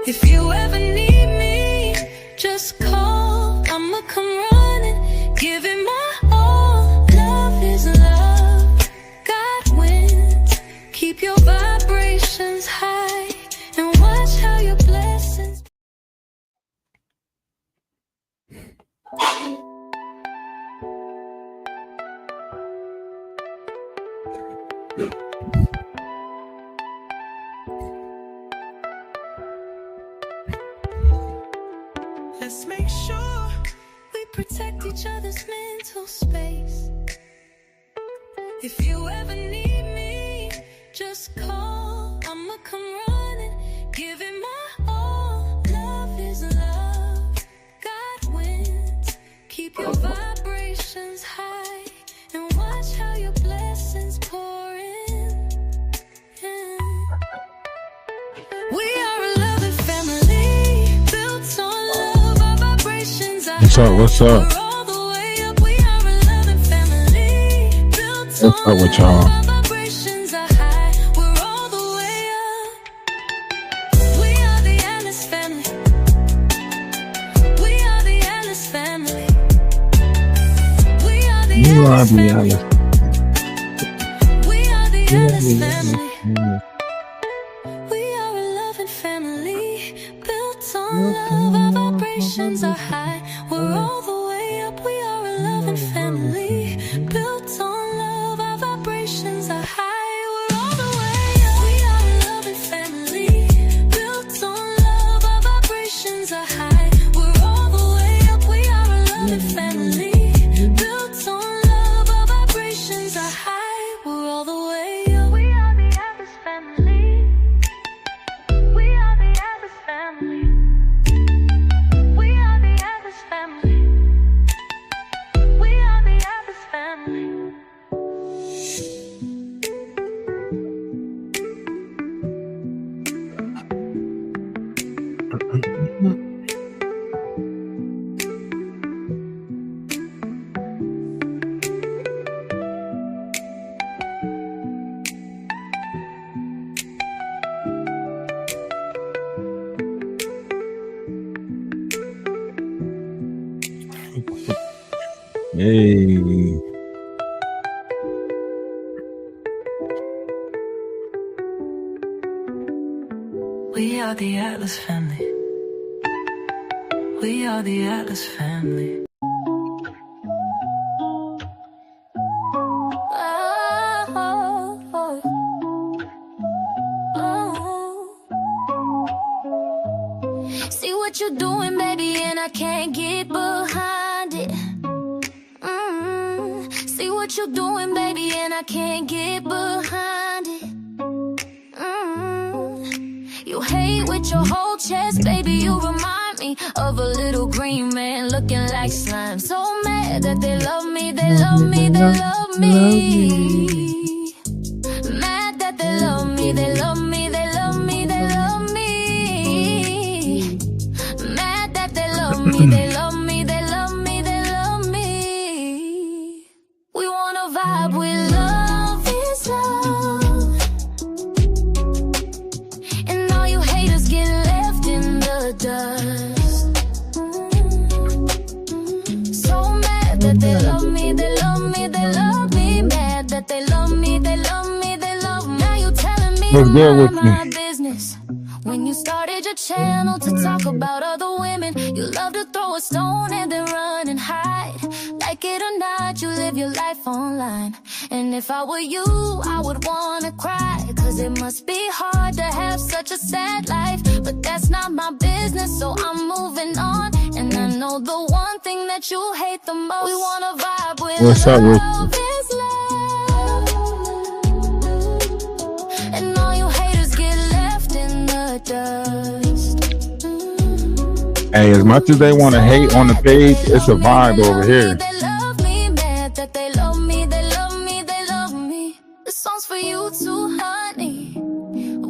If you ever need me, just call. I'ma come running, give it my all. Love is love, God wins. Keep your vibrations high and watch how your blessings. Let's make sure we protect each other's mental space. If you ever need me, just call. I'ma come running, give it my all. Love is love, God wins. Keep your vibrations high and watch how your blessings pour in. We are a loving family, built on love. Our vibrations are high. What's up? We're all the way up. We are a loving family, built What's up on with love. y'all? Our vibrations are high. We're all the way up. We are the Alice family. We are the Alice family. We are the You are Alice the family. Alice. We are the You are Alice the family. Alice. We are a loving family, built on love. Our vibrations are high. We're all the way up. We are a loving family, built on love. Our vibrations are high. We're all the way up. We are a loving family, built on love. Our vibrations are high. We're all the way up. We are a loving family, built on love. Our vibrations are high. We're all the way up. We are the Alice family. We are the Alice family. We are the Alice family. We are the Alice family. Hey. We are the Atlas family. We are the Atlas family. See what you're doing, baby, and I can't get behind it. See what you're doing, baby, and I can't get behind it. You hate with your whole chest, baby, you remind me of a little green man looking like slime. So mad that they love me, they love me, they love me. Mad that they love me, they love me, they love me, they love me. Mad that they love me, they love me, they love me, they love me. We wanna vibe with love is love. And all you haters get left in the dust. So mad that they love me, they love me, they love me. Mad that they love me, they love me, they love me. Now you telling me What's to good with mind my you? business. When you started your channel to talk about other women, you love to throw a stone and then run and hide. Like it or not, you live your life online. And if I were you, I would wanna cry. Cause it must be hard to have such a sad life. But that's not my business, so I'm moving on. And I know the one thing that you hate the most. We wanna vibe with What's up with love is love. And all you haters get left in the dust. Hey, as much as they want to hate on the page, it's a vibe over here. They love me, mad that they love me, they love me, they love me. This song's for you too, honey.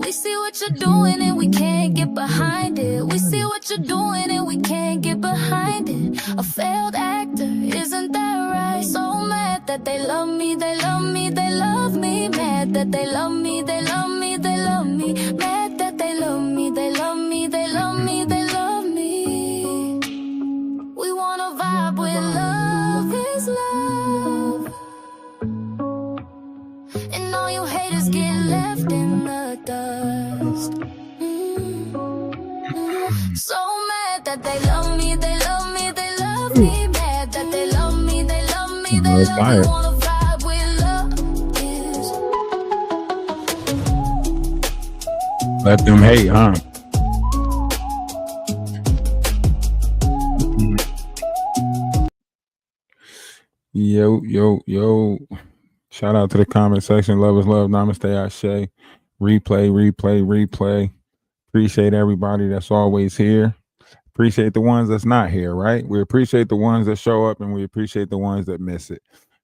We see what you're doing and we can't get behind it. We see what you're doing and we can't get behind it. A failed actor, isn't that right? So mad that they love me, they love me, they love me. Mad that they love me, they love me, they love me. Mad that they love me, they love me, they love me. you haters get left in the dust. So mad that they love me, they love me, they love me. Mad that they love me, they love me, they Let's love me. diet. Wanna vibe with love is. Let them hate, huh? Yo, yo, yo. Shout out to the comment section. Love is love. Namaste, Ashe. Replay, replay, replay. Appreciate everybody that's always here. Appreciate the ones that's not here, right? We appreciate the ones that show up and we appreciate the ones that miss it,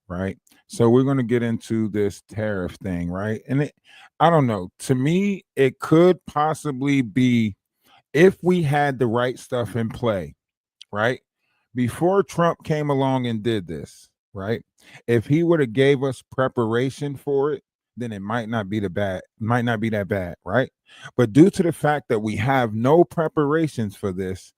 right? So we're going to get into this tariff thing, right? And I don't know. To me, it could possibly be if we had the right stuff in play, right? Before Trump came along and did this, right? If he would have gave us preparation for it, then it might not be that bad, right? But due to the fact that we have no preparations for this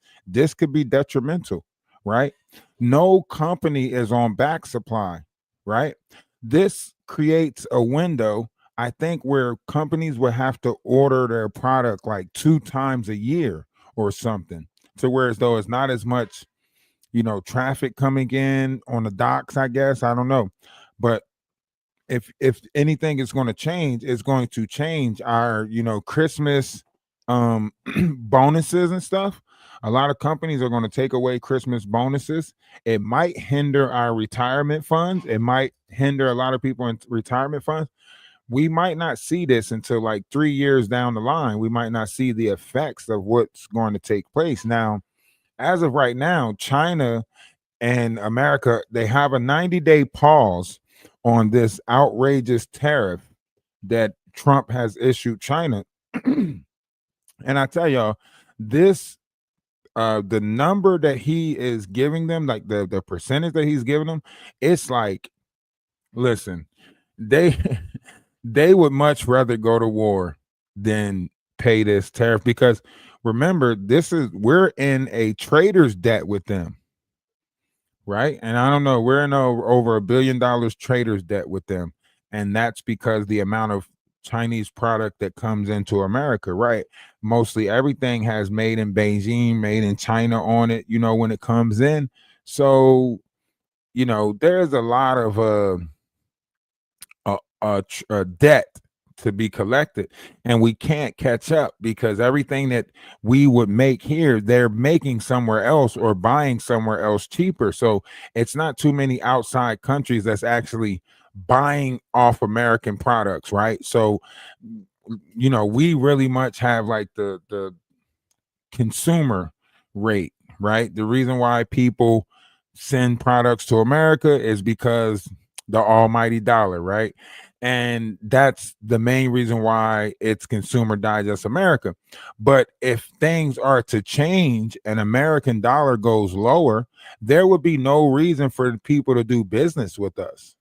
could be detrimental, right? No company is on back supply, right? This creates a window, I think, where companies will have to order their product like 2 times a year or something, to where as though it's not as much traffic coming in on the docks, I guess. I don't know. But if anything is going to change, it's going to change our, Christmas bonuses and stuff. A lot of companies are going to take away Christmas bonuses. It might hinder our retirement funds. It might hinder a lot of people in retirement funds. We might not see this until like 3 years down the line. We might not see the effects of what's going to take place. Now, as of right now, China and America, they have a 90-day pause on this outrageous tariff that Trump has issued China. And I tell y'all, this the number that he is giving them, like the percentage that he's giving them, it's like, listen, they they would much rather go to war than pay this tariff, because remember, we're in a trader's debt with them. Right. And I don't know, we're in over $1 billion traders debt with them. And that's because the amount of Chinese product that comes into America, right? Mostly everything has made in Beijing, made in China on it, when it comes in. So, there's a lot of debt to be collected, and we can't catch up because everything that we would make here, they're making somewhere else or buying somewhere else cheaper. So it's not too many outside countries that's actually buying off American products, right? So we really much have like the consumer rate, right? The reason why people send products to America is because the almighty dollar, right? And that's the main reason why it's Consumer Digest America. But if things are to change and American dollar goes lower, there would be no reason for people to do business with us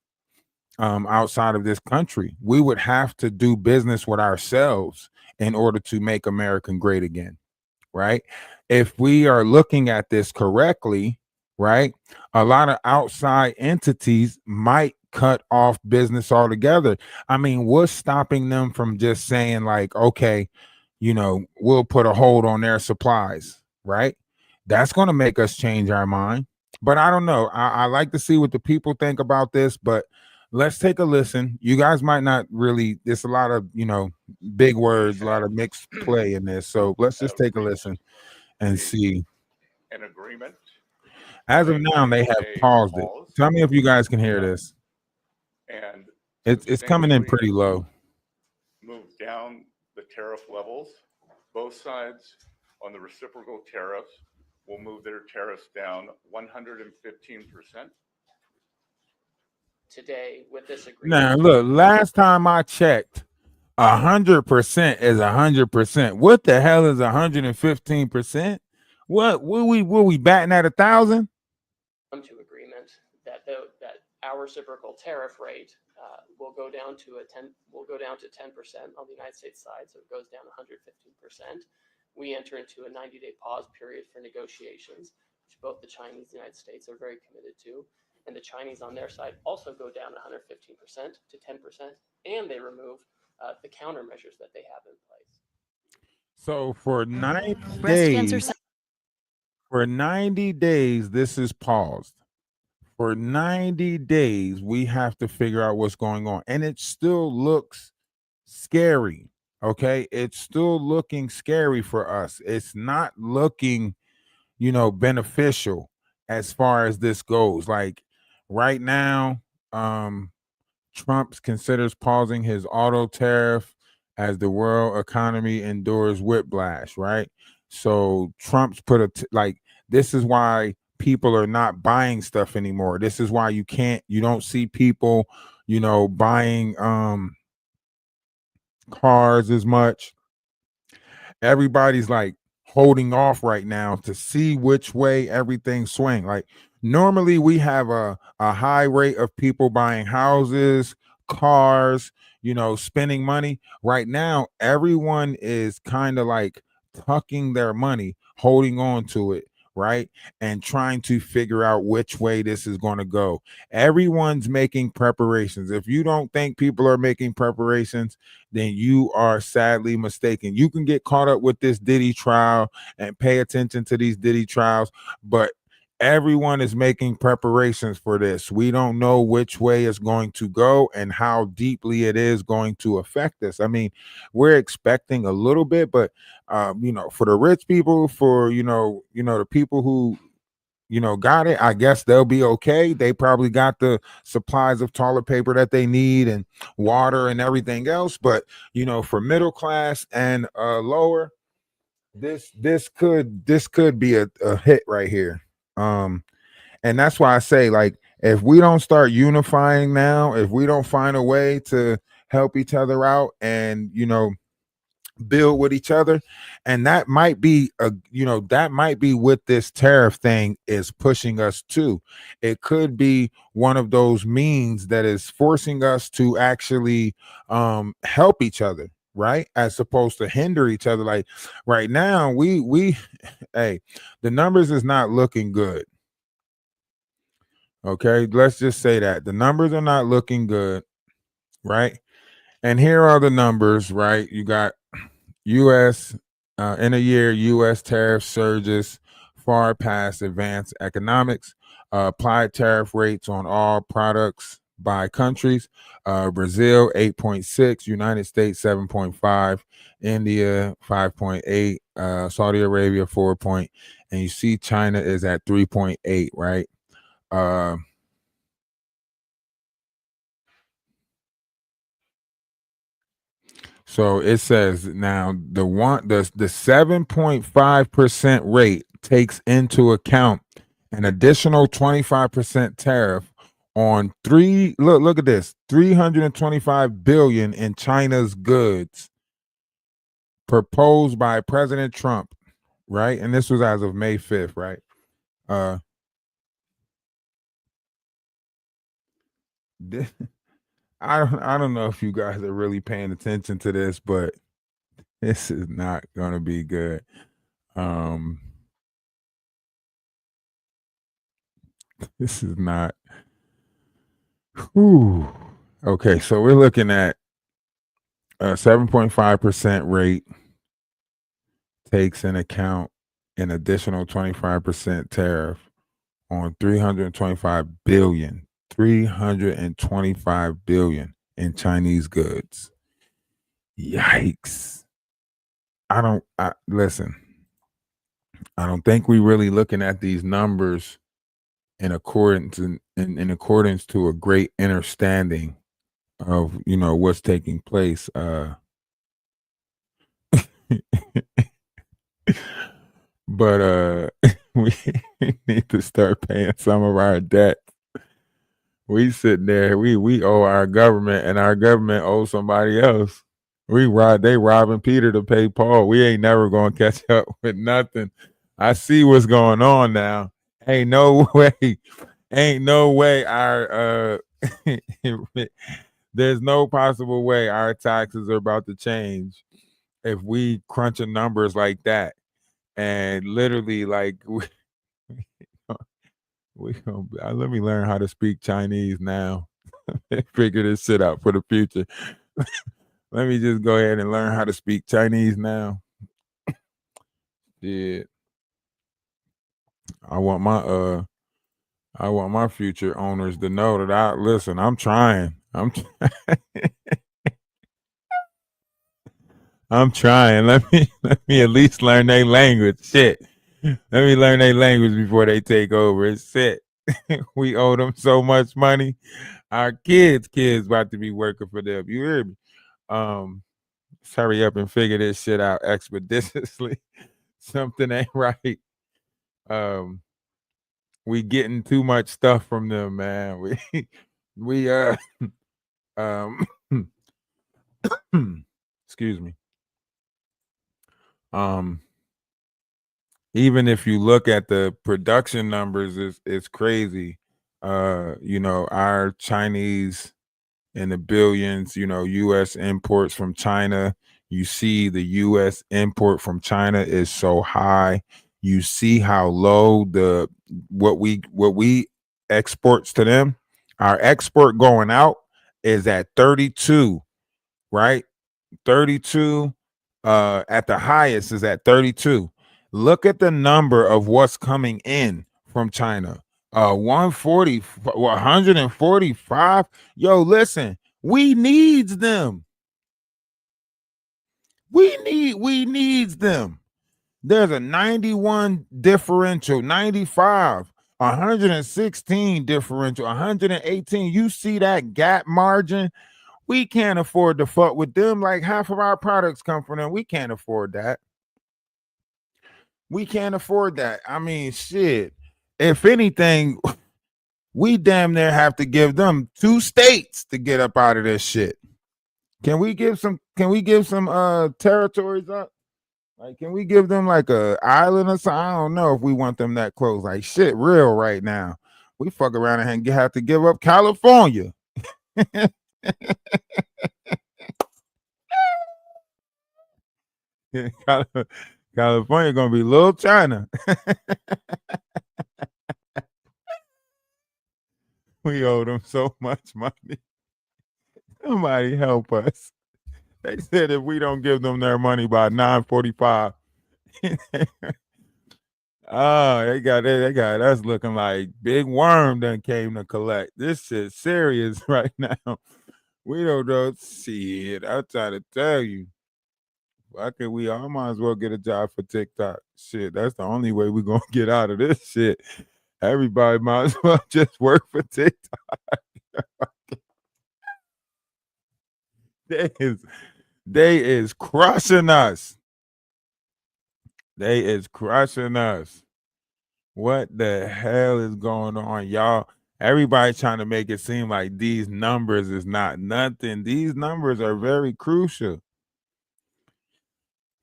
outside of this country. We would have to do business with ourselves in order to make America great again, right? If we are looking at this correctly, right, a lot of outside entities might cut off business altogether. I mean, what's stopping them from just saying like, okay, we'll put a hold on their supplies, right? That's going to make us change our mind. But I don't know. I like to see what the people think about this, but let's take a listen. You guys might not really, there's a lot of, big words, a lot of mixed play in this. So let's just take a listen and see. An agreement. As of now, they have paused it. Tell me if you guys can hear this. And it's coming in pretty low. Move down the tariff levels. Both sides on the reciprocal tariffs will move their tariffs down 115%. Today with this agreement. Now, look, last time I checked, 100% is 100%. What the hell is 115%? What were we batting at 1,000? Come to agreement that our reciprocal tariff rate will go down to 10% on the United States side, so it goes down 115%. We enter into a 90-day pause period for negotiations, which both the Chinese and the United States are very committed to, and the Chinese on their side also go down 115% to 10%. and they remove the countermeasures that they have in place. So for 90 Breast cancer. days, for 90 days, this is paused. For 90 days, we have to figure out what's going on. And it still looks scary. Okay. It's still looking scary for us. It's not looking, beneficial as far as this goes. Like right now, Trump considers pausing his auto tariff as the world economy endures whiplash, right? So Trump's put this is why people are not buying stuff anymore. This is why you don't see people, buying cars as much. Everybody's like holding off right now to see which way everything swing. Like normally we have a high rate of people buying houses, cars, spending money. Right now, everyone is kind of like tucking their money, holding on to it, right? And trying to figure out which way this is going to go. Everyone's making preparations. If you don't think people are making preparations, then you are sadly mistaken. You can get caught up with this Diddy trial and pay attention to these Diddy trials, but everyone is making preparations for this. We don't know which way it's going to go and how deeply it is going to affect us. I mean, we're expecting a little bit, but for the rich people, for the people who got it, I guess they'll be okay. They probably got the supplies of toilet paper that they need and water and everything else. But for middle class and lower, this could be a hit right here. And that's why I say, like, if we don't start unifying now, if we don't find a way to help each other out and build with each other, and that might be what this tariff thing is pushing us to. It could be one of those means that is forcing us to actually help each other, right, as opposed to hinder each other. Like right now we hey, the numbers is not looking good. Okay, let's just say that the numbers are not looking good, right? And here are the numbers, right? You got U.S. In a year, U.S. tariff surges far past advanced economics. Applied tariff rates on all products by countries: Brazil 8.6, United States 7.5, India 5.8, Saudi Arabia 4. And you see China is at 3.8, right? So it says now the 7.5% rate takes into account an additional 25% tariff on look at this, 325 billion in China's goods proposed by President Trump, right? And this was as of May 5th, right? I don't know if you guys are really paying attention to this, but this is not going to be good. This is not. Whew. Okay, so we're looking at a 7.5% rate takes in account an additional 25% tariff on 325 billion in Chinese goods. Yikes. Listen, I don't think we really looking at these numbers in accordance to a great understanding of what's taking place. But we need to start paying some of our debt. We sitting there, we owe our government, and our government owes somebody else. They robbing Peter to pay Paul. We ain't never gonna catch up with nothing. I see what's going on now. Ain't no way our there's no possible way our taxes are about to change if we crunching numbers like that. And literally, like, let me learn how to speak Chinese now. Figure this shit out for the future. Let me just go ahead and learn how to speak Chinese now. Yeah. I want my future owners to know that I'm trying. I'm trying. Let me at least learn their language. Shit. Let me learn their language before they take over. It's it. We owe them so much money. Our kids about to be working for them. You hear me? Let's hurry up and figure this shit out expeditiously. Something ain't right. We getting too much stuff from them, man. We excuse me. Even if you look at the production numbers, it's crazy. Our Chinese in the billions, US imports from China. You see the US import from China is so high. You see how low what we exports to them. Our export going out is at 32, right? 32 at the highest is at 32. Look at the number of what's coming in from China. 145. Yo, listen, we needs them. We needs them. There's a 91 differential, 95, 116 differential, 118. You see that gap margin? We can't afford to fuck with them. Like half of our products come from them. We can't afford that. We can't afford that. I mean, shit. If anything, we damn near have to give them 2 states to get up out of this shit. Can we give some territories up? Like, can we give them like a island or something? I don't know if we want them that close. Like, shit, real right now. We fuck around and have to give up California. California gonna be little China. We owe them so much money. Somebody help us. They said if we don't give them their money by 9:45, they got us looking like Big Worm done came to collect. This shit's serious right now. We don't know. See it. I'm trying to tell you. Why could we all might as well get a job for TikTok? Shit, that's the only way we're gonna get out of this shit. Everybody might as well just work for TikTok. They is crushing us. They is crushing us. What the hell is going on, y'all? Everybody trying to make it seem like these numbers is not nothing. These numbers are very crucial.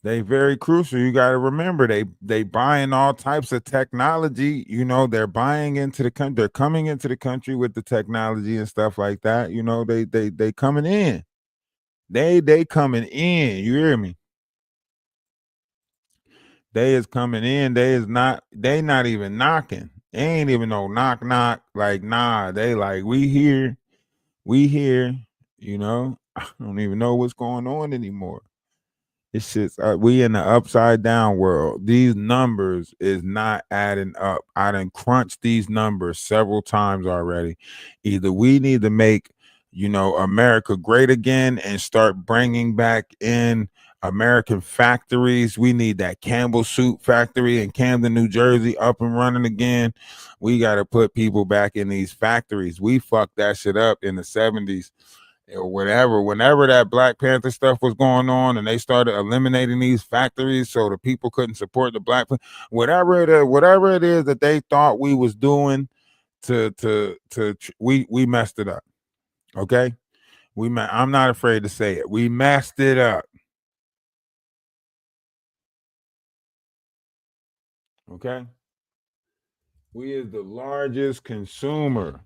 They very crucial. You got to remember they buying all types of technology. They're buying into the country. They're coming into the country with the technology and stuff like that. They coming in. They coming in. You hear me? They is coming in. They not even knocking. They ain't even no knock. Like, nah, they like, we here. I don't even know what's going on anymore. It's just we in the upside down world. These numbers is not adding up. I done crunched these numbers several times already. Either we need to make, America great again and start bringing back in American factories. We need that Campbell Soup factory in Camden, New Jersey up and running again. We got to put people back in these factories. We fucked that shit up in the 70s. Or whenever that Black Panther stuff was going on and they started eliminating these factories so the people couldn't support the Black, whatever it is that they thought we was doing we messed it up. Okay. I'm not afraid to say it. We messed it up. Okay. We is the largest consumer.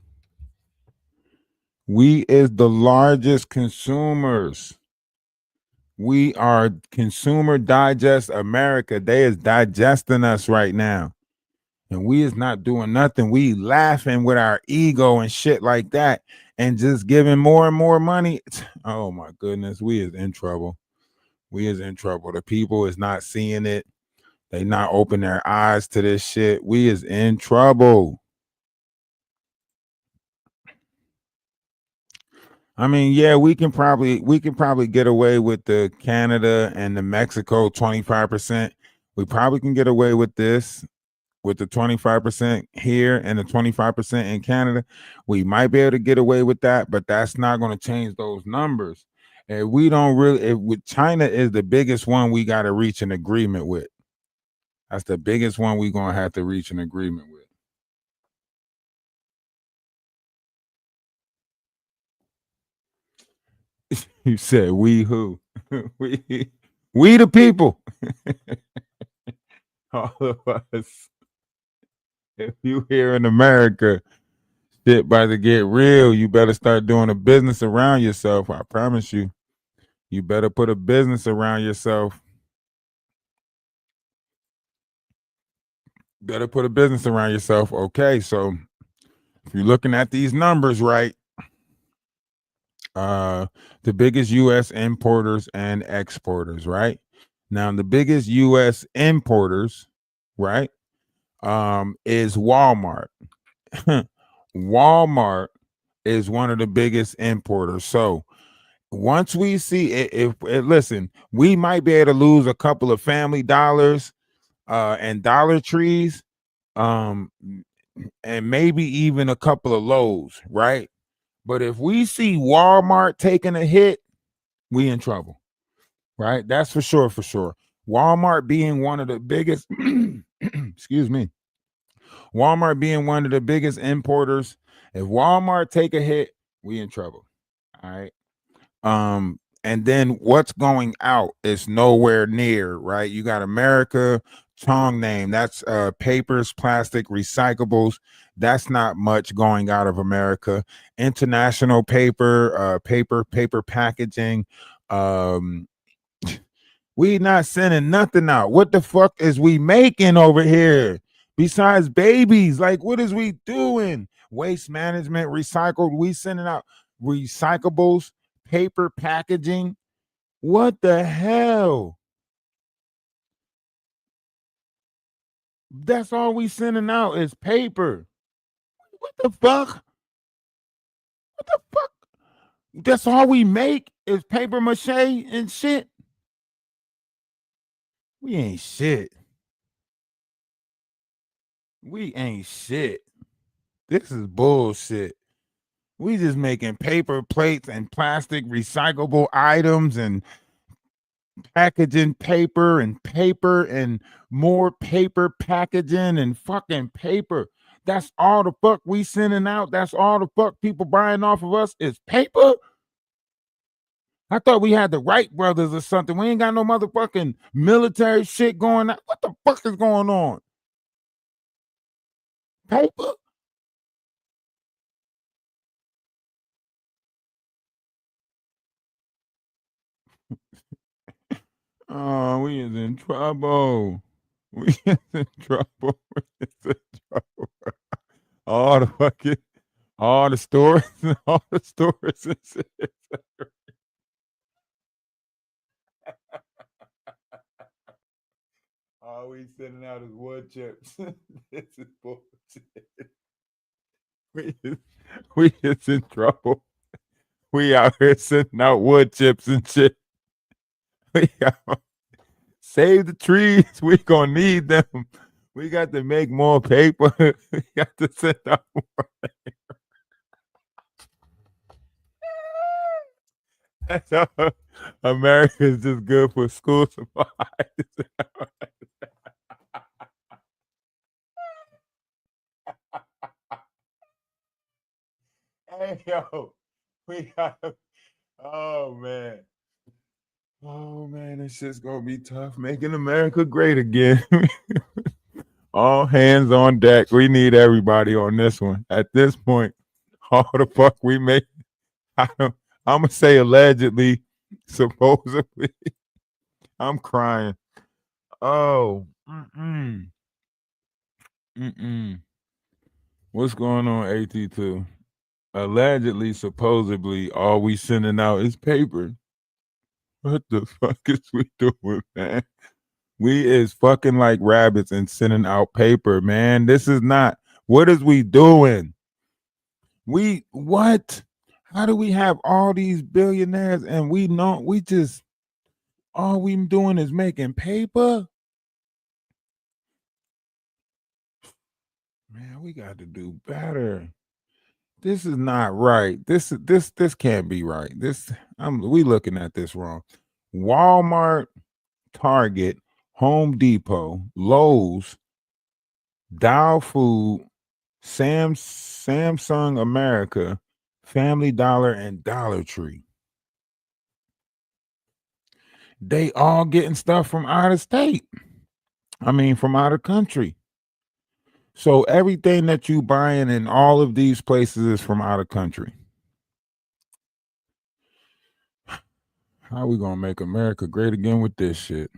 We is the largest consumers. We are Consumer Digest America. They is digesting us right now. and we is not doing nothing. We laughing with our ego and shit like that, and just giving more and more money. Oh my goodness, we is in trouble. We is in trouble. The people is not seeing it. They not open their eyes to this shit. We is in trouble. I mean, yeah, we can probably get away with the Canada and the Mexico 25%. We probably can get away with this with the 25% here and the 25% in Canada. We might be able to get away with that, but that's not going to change those numbers. And we don't really, with China is the biggest one we got to reach an agreement with. That's the biggest one we're going to have to reach an agreement with. You said we who? we the people. All of us. If you here in America, shit about to get real, you better start doing a business around yourself. I promise you. You better put a business around yourself. Better put a business around yourself. Okay, so if you're looking at these numbers right, the biggest U.S. importers and exporters, right? Now, the biggest U.S. importers, right, is Walmart. Walmart is one of the biggest importers. So once we see if listen, we might be able to lose a couple of Family Dollars and Dollar Trees, and maybe even a couple of Lowe's, right? But if we see Walmart taking a hit, we in trouble, right? That's for sure, for sure. Walmart being one of the biggest, excuse me, Walmart being one of the biggest importers. If Walmart take a hit, we in trouble. All right. And then what's going out is nowhere near, right? You got America, Tong name, that's papers, plastic, recyclables. That's not much going out of America. International paper, paper packaging. We not sending nothing out. What the fuck is we making over here besides babies? Like, what is we doing? Waste management, recycled. We sending out recyclables, paper packaging. What the hell? That's all we sending out is paper. What the fuck? What the fuck? That's all we make is paper mache and shit. We ain't shit. We ain't shit. This is bullshit. We just making paper plates and plastic recyclable items and packaging paper and more paper packaging and fucking paper. That's all the fuck we sending out. That's all the fuck people buying off of us is paper. I thought we had the Wright brothers or something. We ain't got no motherfucking military shit going on. What the fuck is going on? Paper? Oh, we is in trouble. We is in trouble. We is in trouble. All the fucking, all the stores, all the stores and shit. All we sending out is wood chips. This is bullshit. We is in trouble. We out here sending out wood chips and shit. We out. Save the trees. We gonna need them. We got to make more paper. We got to send out more. That's how America is just good for school supplies. Hey yo, we got. Oh man. Oh man, this shit's gonna be tough. Making America great again. All hands on deck. We need everybody on this one. At this point, all the fuck we make. I'm gonna say allegedly, supposedly. I'm crying. Oh, What's going on, AT2? Allegedly, supposedly, all we sending out is paper. What the fuck is we doing, man? We is fucking like rabbits and sending out paper, man. This is not. What is we doing? We what? How do we have all these billionaires and we just all we doing is making paper? Man, we got to do better. This is not right. This can't be right. We looking at this wrong. Walmart, Target, Home Depot, Lowe's, Dow Food, Samsung America, Family Dollar, and Dollar Tree. They all getting stuff from out of state. I mean, from out of country. So everything that you buying in all of these places is from out of country. How we gonna make America great again with this shit?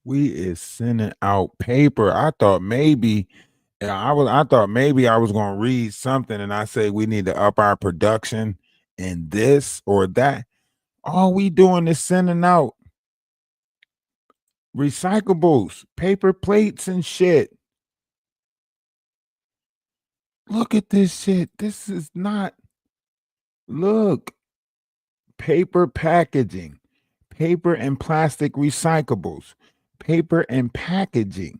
We is sending out paper. I thought maybe I was gonna read something and I say we need to up our production in this or that. All we doing is sending out recyclables, paper plates and shit. Look at this shit. This is not look. Paper packaging, paper and plastic recyclables, paper and packaging,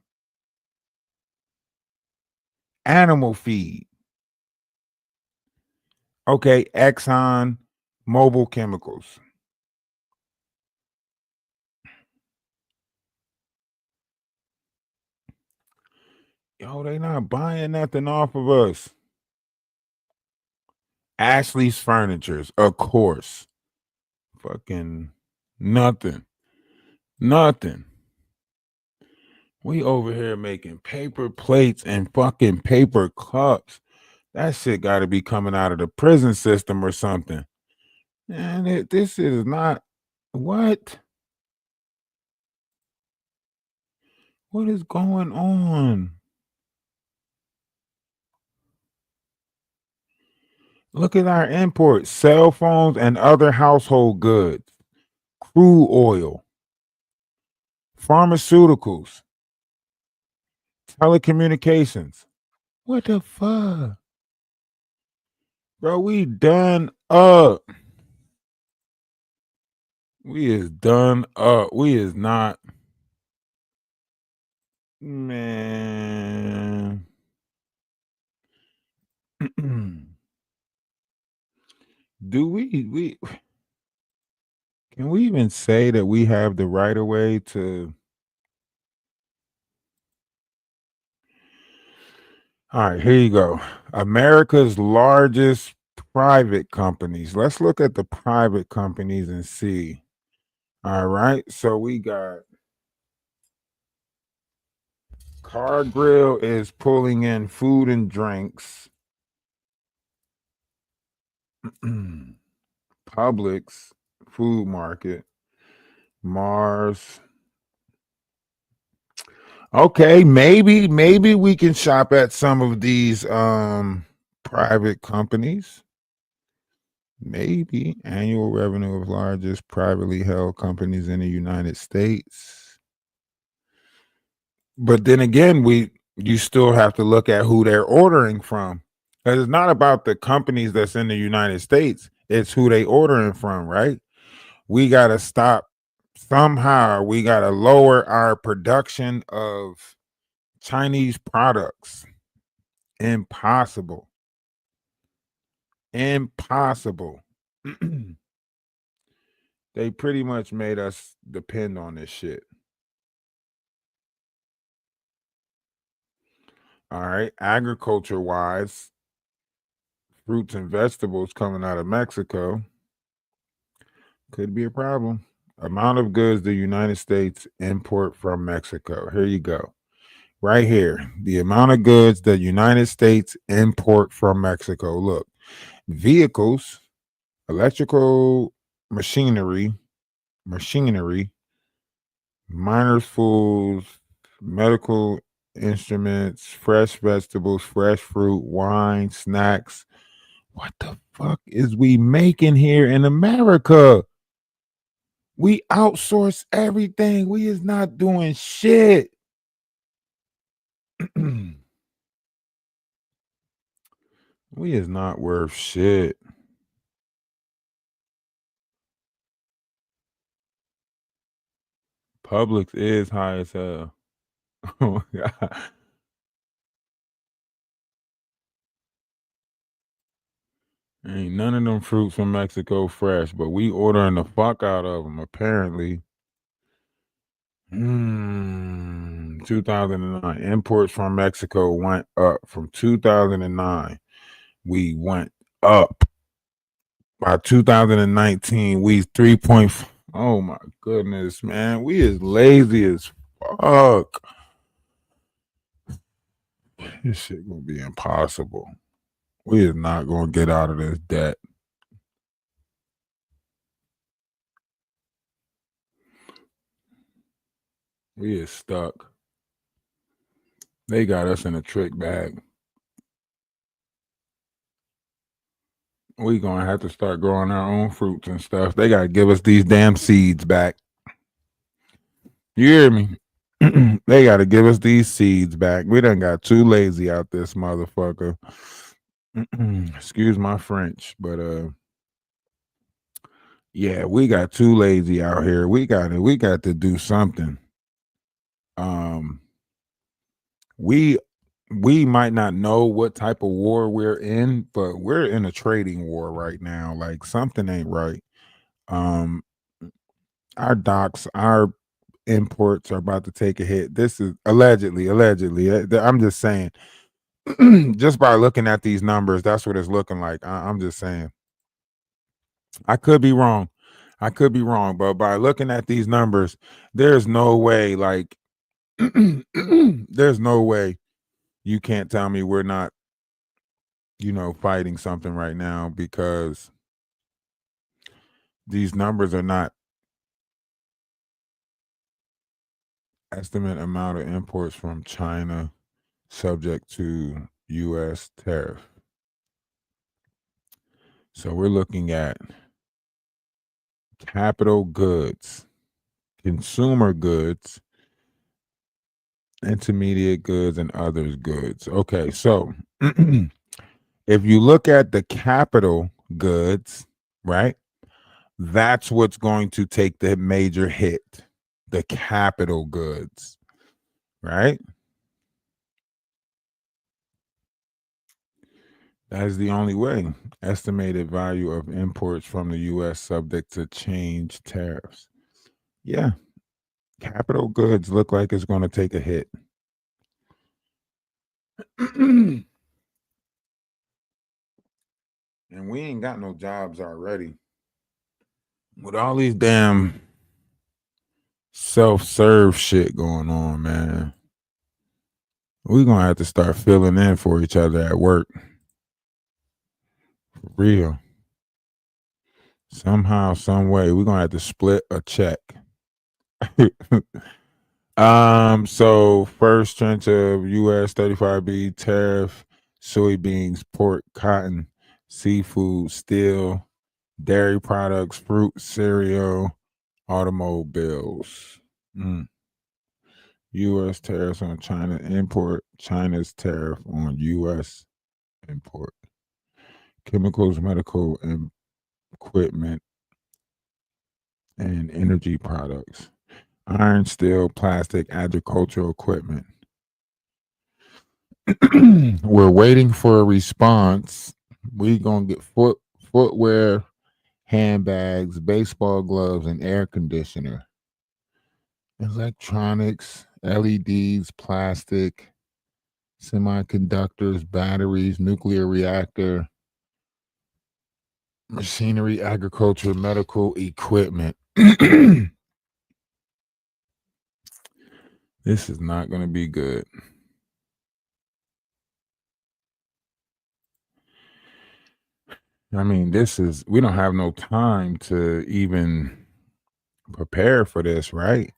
animal feed. Okay, Exxon Mobil Chemicals. Yo, they not buying nothing off of us. Ashley's Furnitures, of course. Fucking nothing. Nothing. We over here making paper plates and fucking paper cups. That shit got to be coming out of the prison system or something. And this is not what? What is going on? Look at our imports, cell phones and other household goods, crude oil, pharmaceuticals, telecommunications. What the fuck? Bro, we done up. We is done up. We is not. Man. Do we can we even say that we have the right of way to all right, here you go. America's largest private companies. Let's look at the private companies and see. All right. So we got Car Grill is pulling in food and drinks. Publix Food Market. Mars. Okay, maybe we can shop at some of these private companies. Maybe annual revenue of largest privately held companies in the United States. But then again, you still have to look at who they're ordering from. Because it's not about the companies that's in the United States, it's who they ordering from, right? We gotta stop somehow, we gotta lower our production of Chinese products. Impossible. Impossible. They pretty much made us depend on this shit. All right. Agriculture wise, fruits and vegetables coming out of Mexico could be a problem. Amount of goods the United States import from Mexico. Here you go. Right here. The amount of goods the United States import from Mexico. Look, vehicles, electrical machinery, miners' foods, medical instruments, fresh vegetables, fresh fruit, wine, snacks. What the fuck is we making here in America? We outsource everything. We is not doing shit. We is not worth shit. Publix is high as hell. Oh my God. Ain't none of them fruits from Mexico fresh, but we ordering the fuck out of them apparently. 2009 imports from Mexico went up from 2009. We went up. By 2019, we 3 point. Oh my goodness, man. We is lazy as fuck. This shit gonna be impossible. We is not gonna get out of this debt. We is stuck. They got us in a trick bag. We gonna have to start growing our own fruits and stuff. They gotta give us these damn seeds back. You hear me? They gotta give us these seeds back. We done got too lazy out this motherfucker. Excuse my French, but yeah, we got too lazy out here. We got to do something. We might not know what type of war we're in, but we're in a trading war right now. Like something ain't right. Our docks, our imports are about to take a hit. This is allegedly. I'm just saying, just by looking at these numbers, that's what it's looking like. I'm just saying. I could be wrong. But by looking at these numbers, there's no way, like, there's no way you can't tell me we're not, fighting something right now, because these numbers are not estimate amount of imports from China subject to U.S. tariff. So we're looking at capital goods, consumer goods, intermediate goods, and others goods. Okay, so if you look at the capital goods, right, that's what's going to take the major hit. The capital goods, right? That is the only way. Estimated value of imports from the U.S. subject to change tariffs. Yeah, capital goods look like it's going to take a hit. And we ain't got no jobs already. With all these damn self-serve shit going on, man, we're going to have to start filling in for each other at work. For real. Somehow, some way, we're going to have to split a check. So first tranche of US 35B tariff, soybeans, pork, cotton, seafood, steel, dairy products, fruit, cereal, automobiles. US tariffs on China import, China's tariff on US import. Chemicals, medical equipment, and energy products. Iron, steel, plastic, agricultural equipment. We're waiting for a response. We're going to get footwear, handbags, baseball gloves, and air conditioner. Electronics, LEDs, plastic, semiconductors, batteries, nuclear reactor, machinery, agriculture, medical equipment. This is not going to be good. I mean, we don't have no time to even prepare for this, right?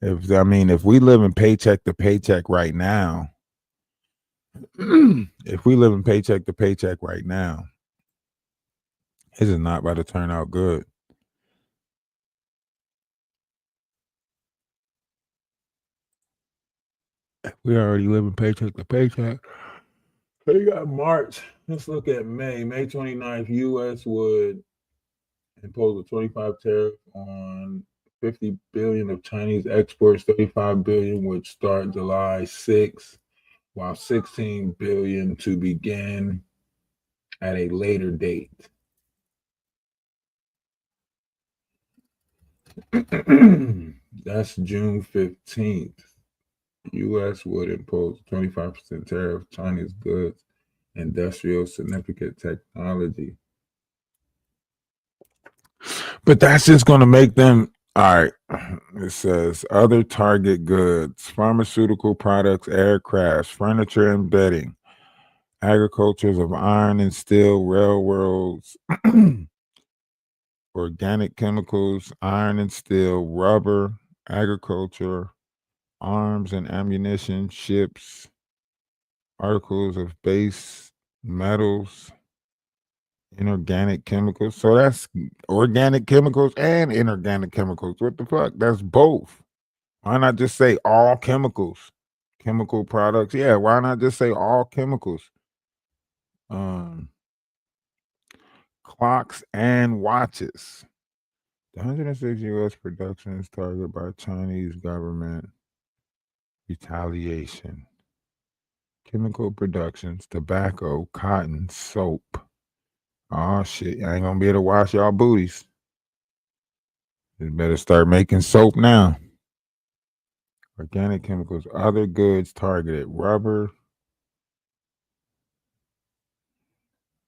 If we live in paycheck to paycheck right now, if we live in paycheck to paycheck right now, this is not about to turn out good. We already living paycheck to paycheck. We got March. Let's look at May. May 29th, U.S. would impose a 25 tariff on 50 billion of Chinese exports. 35 billion would start July 6th, while 16 billion to begin at a later date. That's June 15th. U.S. would impose 25% tariff on Chinese goods, industrial significant technology. But that's just going to make them, all right. It says other target goods, pharmaceutical products, aircrafts, furniture and bedding, agricultures of iron and steel, railroads, organic chemicals, iron and steel, rubber, agriculture, arms and ammunition, ships, articles of base metals, inorganic chemicals. So that's organic chemicals and inorganic chemicals. What the fuck? That's both. Why not just say all chemicals? Chemical products. Yeah, why not just say all chemicals? Clocks and watches. The 106 U.S. production is targeted by Chinese government retaliation. Chemical productions, tobacco, cotton, soap. Oh shit, I ain't gonna be able to wash y'all booties. You better start making soap now. Organic chemicals, other goods targeted, rubber,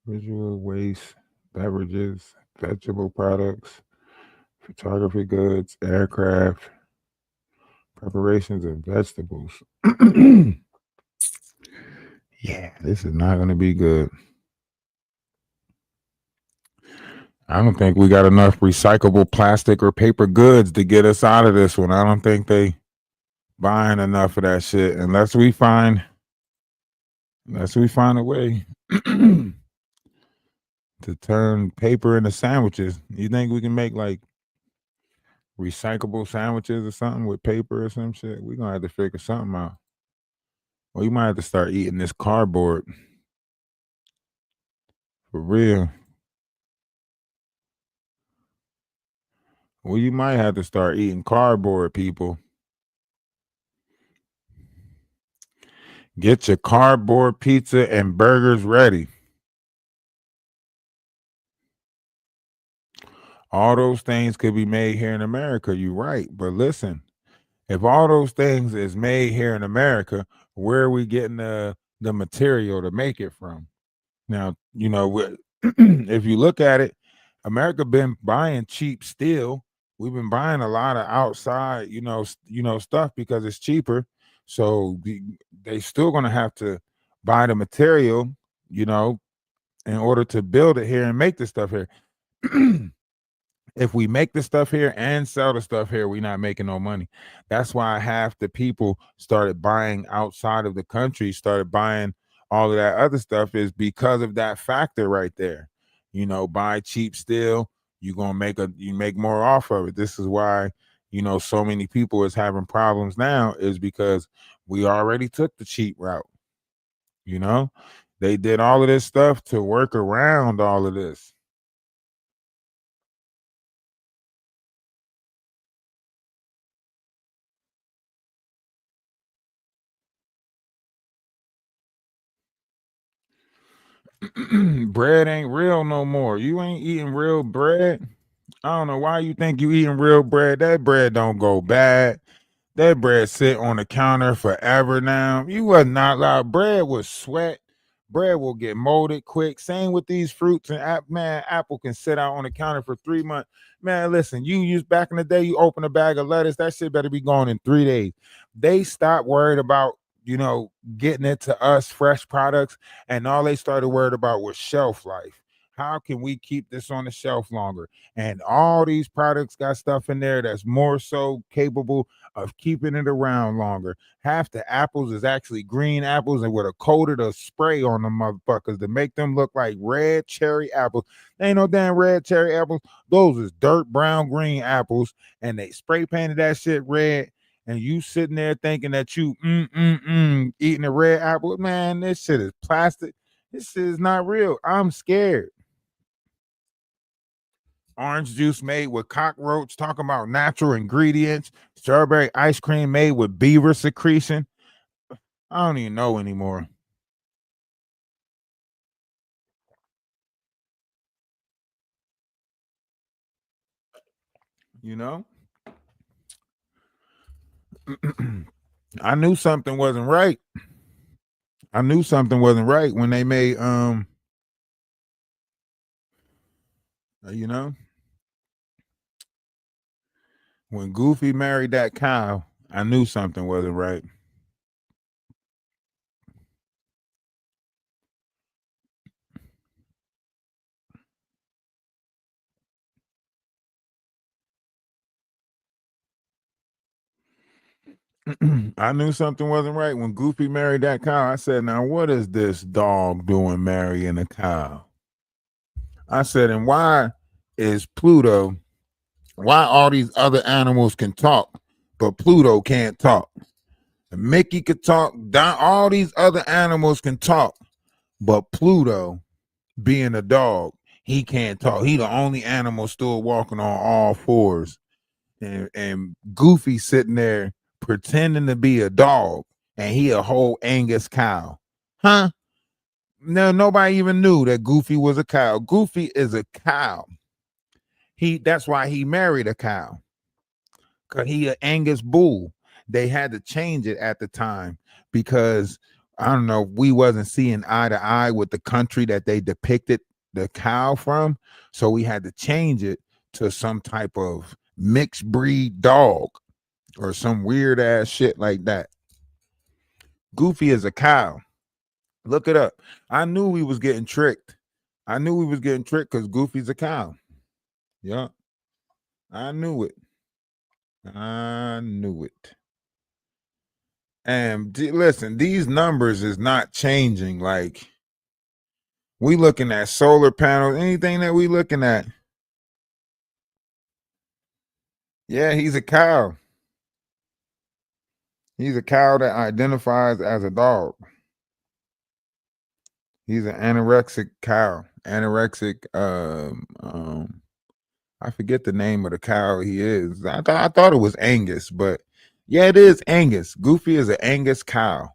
visual waste, beverages, vegetable products, photography goods, aircraft, preparations of vegetables. Yeah, this is not going to be good. I don't think we got enough recyclable plastic or paper goods to get us out of this one. I don't think they buying enough of that shit unless we find a way to turn paper into sandwiches. You think we can make like recyclable sandwiches or something with paper or some shit? We're gonna have to figure something out. Well, you might have to start eating this cardboard. For real. Well, you might have to start eating cardboard, people. Get your cardboard pizza and burgers ready. All those things could be made here in America. You're right. But listen, if all those things is made here in America, where are we getting the material to make it from? Now, if you look at it, America been buying cheap steel. We've been buying a lot of outside, stuff because it's cheaper. So they still gonna have to buy the material, in order to build it here and make the stuff here. If we make the stuff here and sell the stuff here, we're not making no money. That's why half the people started buying outside of the country, started buying all of that other stuff, is because of that factor right there. Buy cheap steel, you make more off of it. This is why, so many people is having problems now, is because we already took the cheap route. They did all of this stuff to work around all of this. Bread ain't real no more. You ain't eating real bread. I don't know why you think you eating real bread. That bread don't go bad. That bread sit on the counter forever now. You was not allowed. Bread will sweat. Bread will get molded quick. Same with these fruits and apple can sit out on the counter for 3 months. Man, listen, you used back in the day, you open a bag of lettuce, that shit better be gone in 3 days. They stopped worried about, getting it to us fresh products, and all they started worried about was shelf life. how can we keep this on the shelf longer? And all these products got stuff in there that's more so capable of keeping it around longer. Half the apples is actually green apples and with a coated a spray on them motherfuckers to make them look like red cherry apples. They ain't no damn red cherry apples. Those is dirt brown green apples, and they spray painted that shit red. And you sitting there thinking that you eating a red apple. Man, this shit is plastic. This shit is not real. I'm scared. Orange juice made with cockroach, talking about natural ingredients. Strawberry ice cream made with beaver secretion. I don't even know anymore. You know? I knew something wasn't right. I knew something wasn't right when they made you know, when Goofy married that cow, I knew something wasn't right. I knew something wasn't right when Goofy married that cow. I said, now what is this dog doing marrying a cow? I said, and why is Pluto, why all these other animals can talk, but Pluto can't talk? Mickey could talk, all these other animals can talk, but Pluto, being a dog, he can't talk. He the only animal still walking on all fours. And Goofy sitting there pretending to be a dog, and he a whole Angus cow. Huh? No, nobody even knew that Goofy was a cow. Goofy is a cow. That's why he married a cow. Cause he an Angus bull. They had to change it at the time because I don't know, we wasn't seeing eye to eye with the country that they depicted the cow from. So we had to change it to some type of mixed breed dog or some weird ass shit like that. Goofy is a cow. Look it up. I knew we was getting tricked. I knew we was getting tricked because Goofy's a cow. Yeah. I knew it. I knew it. And listen, these numbers is not changing. Like, we looking at solar panels, anything that we looking at. Yeah, he's a cow. He's a cow that identifies as a dog. He's an anorexic cow. Anorexic, I forget the name of the cow he is. I thought it was Angus, but yeah, it is Angus. Goofy is an Angus cow.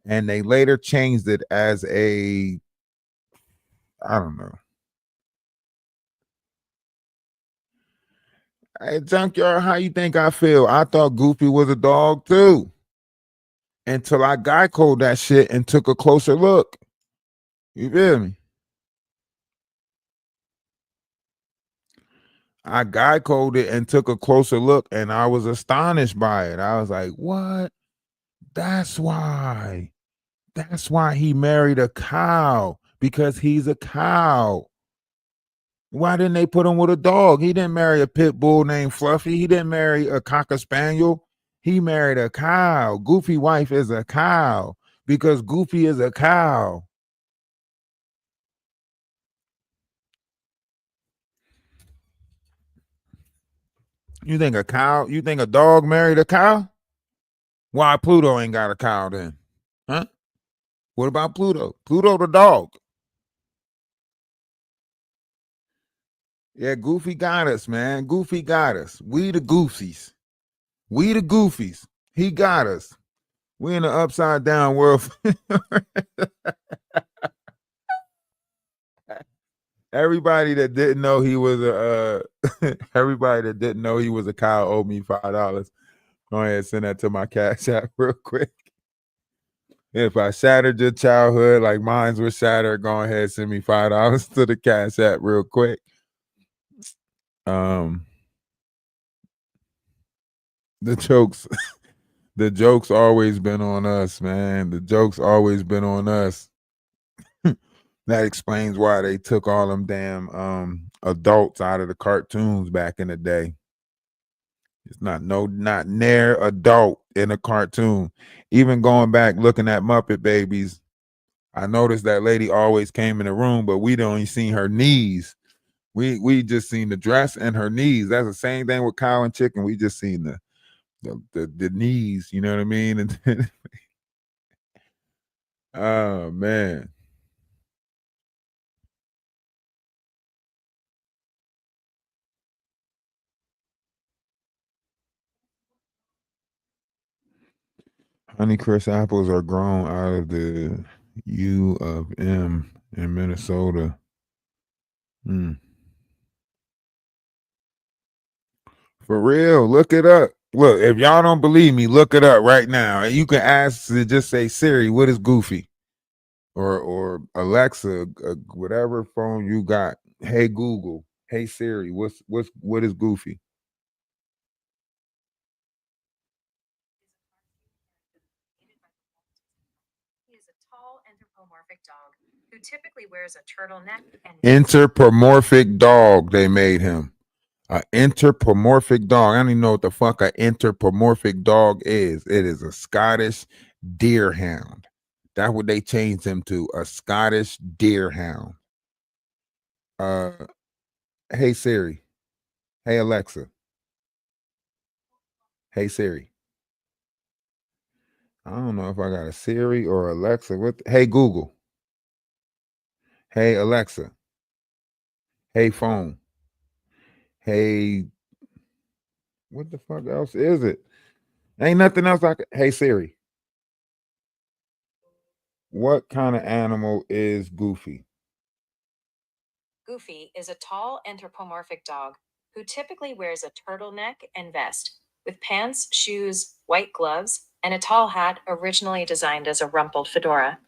And they later changed it as a, I don't know. Hey, Junkyard, how you think I feel? I thought Goofy was a dog too. Until I Geico'd that shit and took a closer look. You feel me? I Geico'd it and took a closer look, and I was astonished by it. I was like, what? That's why. That's why he married a cow, because he's a cow. Why didn't they put him with a dog? He didn't marry a pit bull named Fluffy. He didn't marry a cocker spaniel. He married a cow. Goofy wife is a cow because Goofy is a cow. You think a dog married a cow? Why Pluto ain't got a cow then? Huh? What about Pluto? Pluto the dog. Yeah, Goofy got us, man. Goofy got us. We the Goofies. We the Goofies. He got us. We in the upside down world. Everybody that didn't know he was a everybody that didn't know he was a cow owed me $5. Go ahead and send that to my Cash App real quick. If I shattered your childhood like mine was shattered, go ahead and send me $5 to the Cash App real quick. The joke's always been on us, man. The joke's always been on us. That explains why they took all them damn adults out of the cartoons back in the day. It's not near adult in a cartoon. Even going back looking at Muppet Babies, I noticed that lady always came in the room, but we don't even seen her knees. We just seen the dress and her knees. That's the same thing with Cow and Chicken. We just seen the knees. You know what I mean? And then, oh man. Honeycrisp apples are grown out of the U of M in Minnesota. Mm. For real, look it up. Look, if y'all don't believe me, look it up right now. And you can ask to just say Siri, what is Goofy? Or Alexa, whatever phone you got. Hey Google, hey Siri, what is Goofy? He is a tall anthropomorphic dog who typically wears a turtleneck and Anthropomorphic dog, they made him. An anthropomorphic dog. I don't even know what the fuck an anthropomorphic dog is. It is a Scottish deerhound. That's what they changed him to, a Scottish deerhound. Hey Siri. Hey Alexa. Hey Siri. I don't know if I got a Siri or Alexa. Hey Google. Hey Alexa. Hey phone. Hey, what the fuck else is it? Ain't nothing else I can. Hey Siri. What kind of animal is Goofy? Goofy is a tall anthropomorphic dog who typically wears a turtleneck and vest with pants, shoes, white gloves, and a tall hat originally designed as a rumpled fedora.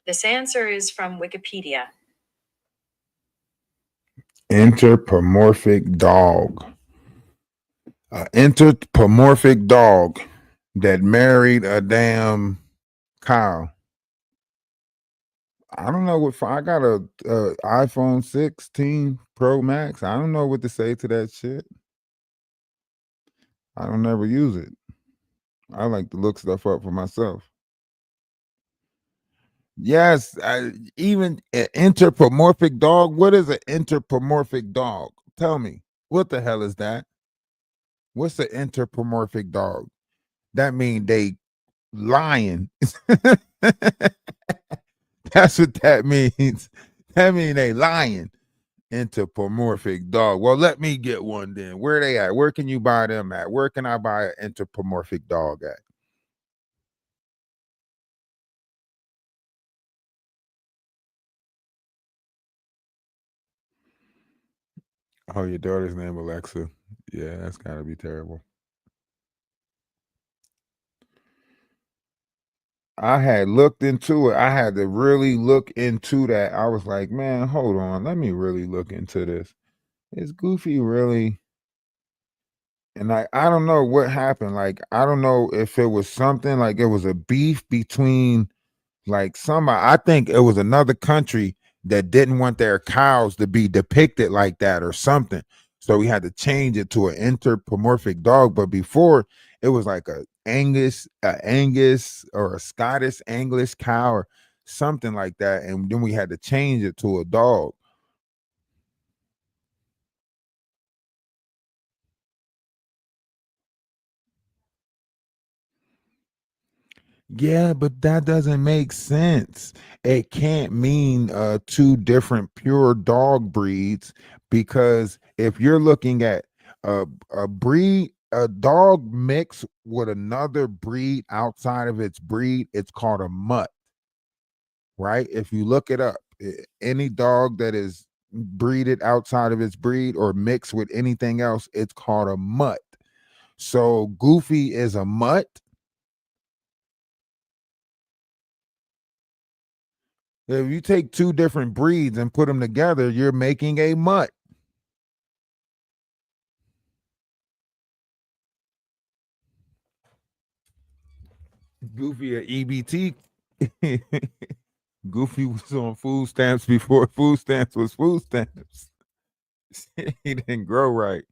This answer is from Wikipedia. Anthropomorphic dog. An anthropomorphic dog that married a damn cow. I don't know what I got a iPhone 16 Pro Max. I don't know what to say to that shit. I don't ever use it. I like to look stuff up for myself. Yes, even an anthropomorphic dog. What is an anthropomorphic dog? Tell me, what the hell is that? What's an anthropomorphic dog? That mean they lying. That's what that means. That mean they lying. Anthropomorphic dog. Well, let me get one then. Where they at? Where can you buy them at? Where can I buy an anthropomorphic dog at? Oh, your daughter's name Alexa. Yeah, that's gotta be terrible. I had looked into it. I had to really look into that. I was like, man, hold on. Let me really look into this. Is Goofy really? And I don't know what happened. Like, I don't know if it was something like it was a beef between like somebody. I think it was another country that didn't want their cows to be depicted like that or something. So we had to change it to an anthropomorphic dog. But before it was like a Angus or a Scottish English cow or something like that. And then we had to change it to a dog. Yeah, but that doesn't make sense. It can't mean two different pure dog breeds because if you're looking at a breed, a dog mix with another breed outside of its breed, it's called a mutt, right? If you look it up, any dog that is breeded outside of its breed or mixed with anything else, it's called a mutt. So Goofy is a mutt. If you take two different breeds and put them together, you're making a mutt. Goofy a EBT. Goofy was on food stamps before food stamps was food stamps. He didn't grow right.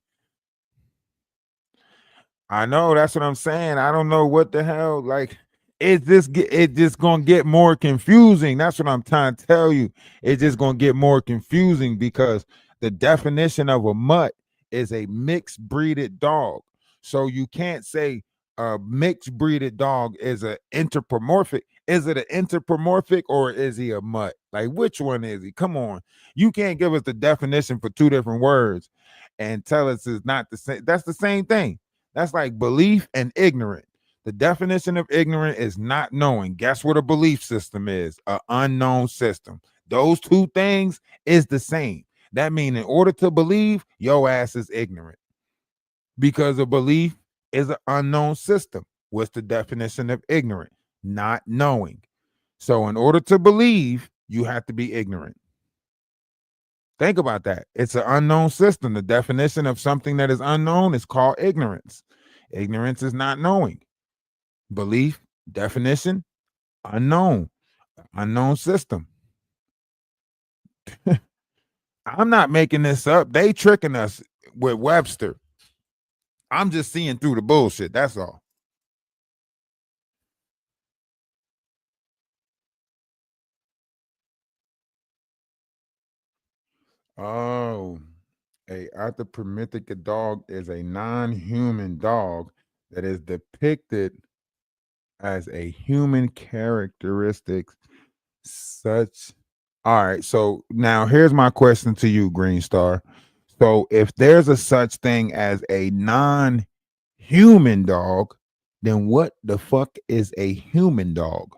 I know, that's what I'm saying. I don't know what the hell. Like, it just gonna get more confusing. That's what I'm trying to tell you. It's just gonna get more confusing because the definition of a mutt is a mixed breeded dog. So you can't say a mixed breeded dog is a anthropomorphic. Is it an anthropomorphic or is he a mutt? Like, which one is he? Come on. You can't give us the definition for two different words and tell us it's not the same. That's the same thing. That's like belief and ignorant. The definition of ignorant is not knowing. Guess what a belief system is? An unknown system. Those two things is the same. That means in order to believe, your ass is ignorant because a belief is an unknown system. What's the definition of ignorant? Not knowing. So in order to believe, you have to be ignorant. Think about that. It's an unknown system. The definition of something that is unknown is called ignorance. Ignorance is not knowing. Belief, definition, unknown. Unknown system. I'm not making this up. They tricking us with Webster. I'm just seeing through the bullshit. That's all. Oh, a anthropomorphic dog is a non-human dog that is depicted as a human characteristic such. All right, so now here's my question to you, Green Star. So if there's a such thing as a non-human dog, then what the fuck is a human dog?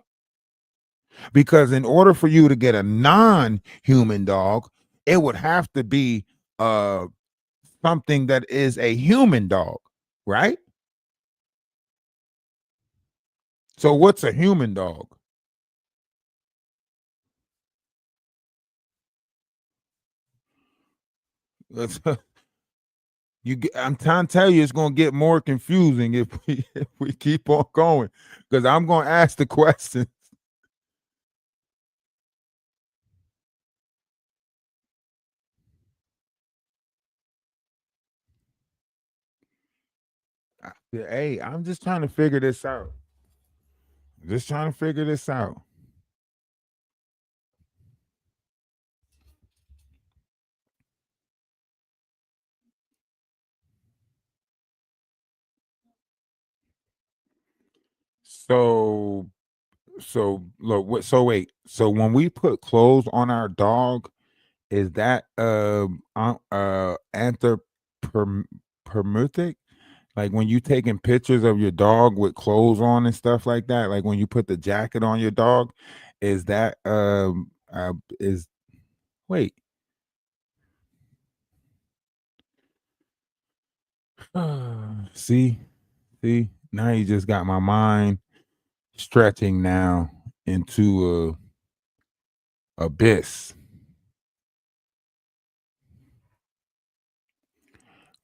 Because in order for you to get a non-human dog, it would have to be something that is a human dog, right? So what's a human dog? I'm trying to tell you, it's gonna get more confusing if we keep on going, because I'm gonna ask the question. Hey, I'm just trying to figure this out. Just trying to figure this out. So look, so wait. So when we put clothes on our dog, is that anthropomorphic? Like when you taking pictures of your dog with clothes on and stuff like that, like when you put the jacket on your dog, is that is wait. See, now you just got my mind stretching now into a abyss.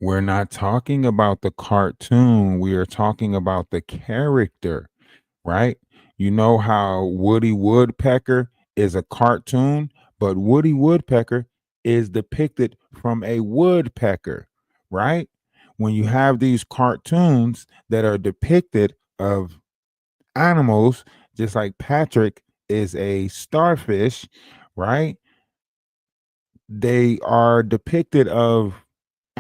We're not talking about the cartoon. We are talking about the character, right? You know how Woody Woodpecker is a cartoon, but Woody Woodpecker is depicted from a woodpecker, right? When you have these cartoons that are depicted of animals, just like Patrick is a starfish, right? They are depicted of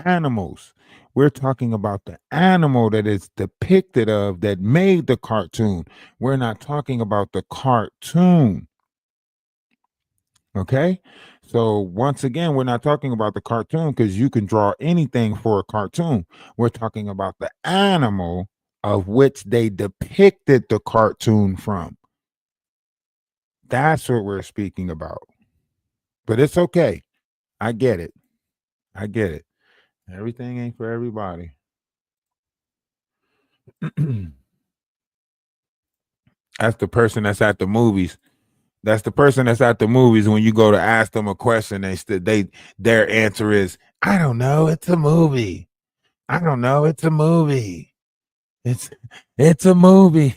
animals. We're talking about the animal that is depicted of that made the cartoon. We're not talking about the cartoon. Okay. So once again, we're not talking about the cartoon because you can draw anything for a cartoon. We're talking about the animal of which they depicted the cartoon from. That's what we're speaking about. But it's okay. I get it. I get it. Everything ain't for everybody. That's the person that's at the movies. That's the person that's at the movies. When you go to ask them a question, their answer is, I don't know. It's a movie. I don't know. It's a movie. It's a movie.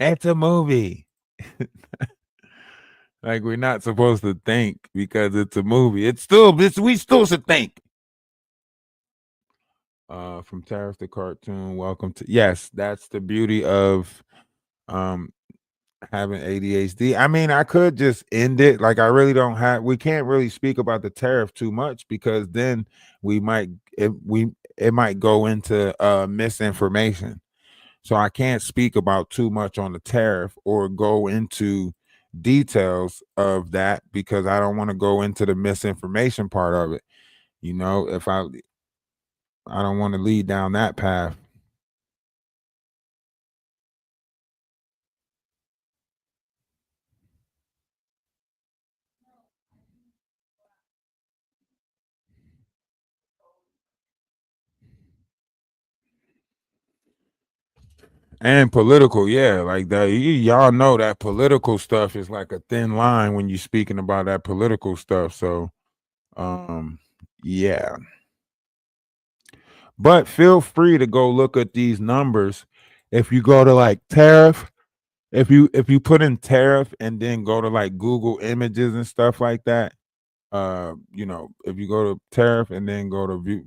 It's a movie. Like we're not supposed to think because it's a movie. We still should think. From Tarif the cartoon, welcome to yes, that's the beauty of um having ADHD. I mean, I could just end it. Like I really don't have we can't really speak about the tariff too much because then we might it might go into misinformation. So I can't speak about too much on the tariff or go into details of that because I don't want to go into the misinformation part of it. You know, if I don't want to lead down that path. And political, yeah, like that. Y'all know that political stuff is like a thin line when you're speaking about that political stuff. So, um, yeah. But feel free to go look at these numbers. If you go to like tariff, if you put in tariff and then go to like Google Images and stuff like that, if you go to tariff and then go to view,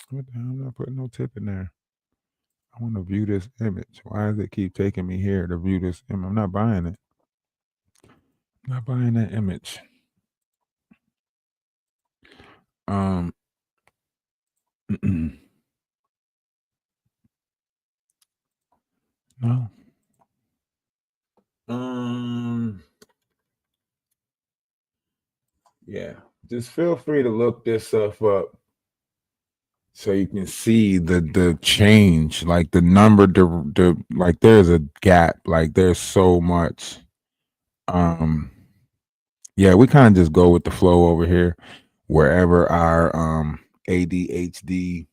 what the hell? I'm not putting no tip in there. I want to view this image. Why does it keep taking me here to view this image? I'm not buying it. I'm not buying that image. Um, no. Yeah. Just feel free to look this stuff up so you can see the change, like the number, the like. There's a gap. Like there's so much. Yeah, we kind of just go with the flow over here, wherever our ADHD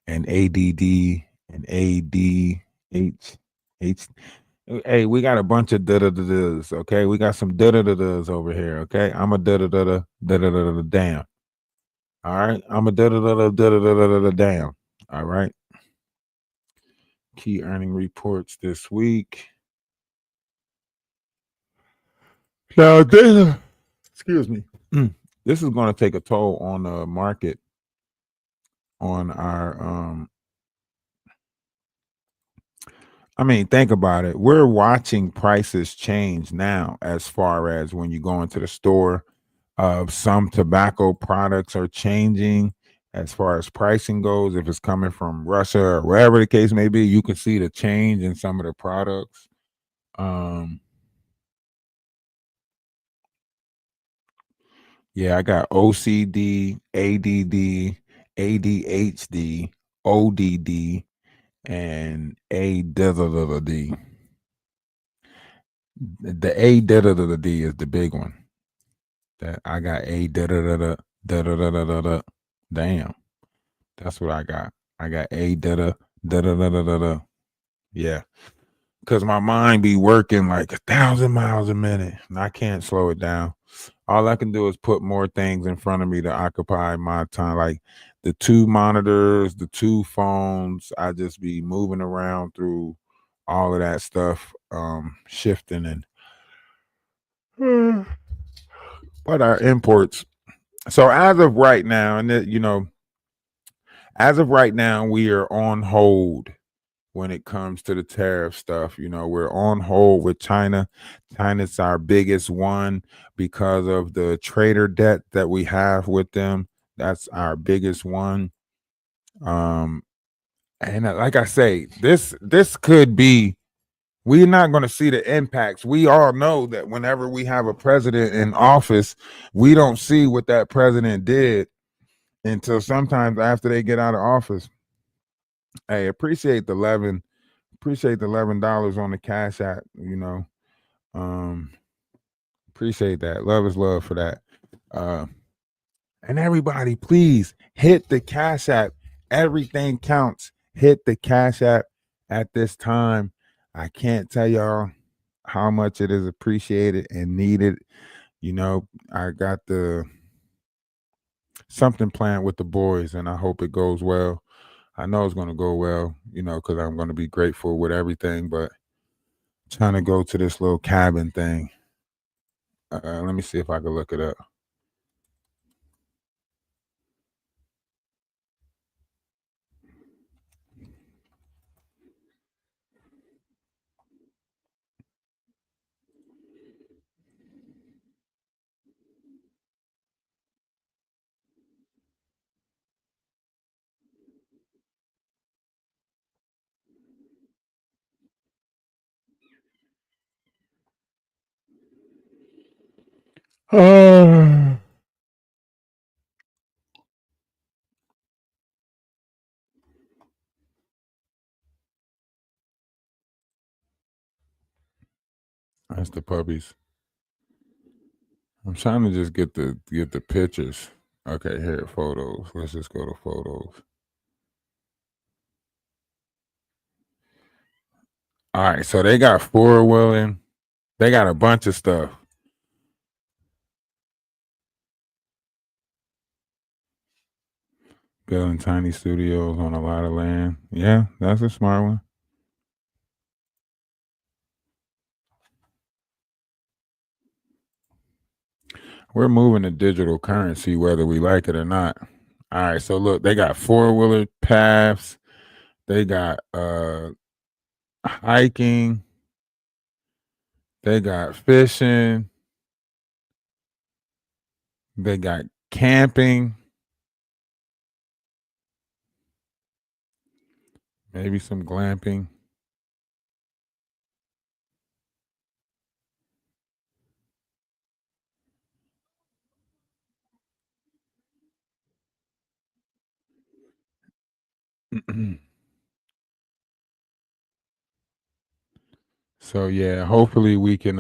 and ADD and ADH. Hey, we got a bunch of da da da da's. Okay, we got some da da da da's over here. Okay, I'm a da da da da da da da da damn. All right, I'm a da da da da da da da da damn. All right. Key earning reports this week. Now this, excuse me, this is going to take a toll on the market, on our I mean, think about it. We're watching prices change now as far as when you go into the store. Some tobacco products are changing as far as pricing goes. If it's coming from Russia or wherever the case may be, you can see the change in some of the products. Yeah, I got OCD, ADD, ADHD, ODD, and ADD. The ADD is the big one. That I got A. Damn, that's what I got. I got A. Yeah, because my mind be working like 1,000 miles a minute, and I can't slow it down. All I can do is put more things in front of me to occupy my time, like the 2 monitors, the 2 phones. I just be moving around through all of that stuff, shifting and. But our imports. So as of right now, and as of right now, we are on hold when it comes to the tariff stuff. We're on hold with China. China's our biggest one because of the trader debt that we have with them. That's our biggest one. And like I say, this could be. We're not going to see the impacts. We all know that whenever we have a president in office, we don't see what that president did until sometimes after they get out of office. Hey, appreciate the $11 on the Cash App. Appreciate that. Love is love for that. And everybody, please hit the Cash App. Everything counts. Hit the Cash App at this time. I can't tell y'all how much it is appreciated and needed. I got something planned with the boys, and I hope it goes well. I know it's gonna go well, because I'm gonna be grateful with everything. But trying to go to this little cabin thing. Let me see if I can look it up. That's the puppies. I'm trying to just get the pictures. Okay, here, photos. Let's just go to photos. All right, so they got 4-wheeling. They got a bunch of stuff. Building tiny studios on a lot of land. Yeah, that's a smart one. We're moving to digital currency whether we like it or not. All right, so look, they got 4-wheeler paths. They got hiking. They got fishing. They got camping. Maybe some glamping. So yeah, hopefully we can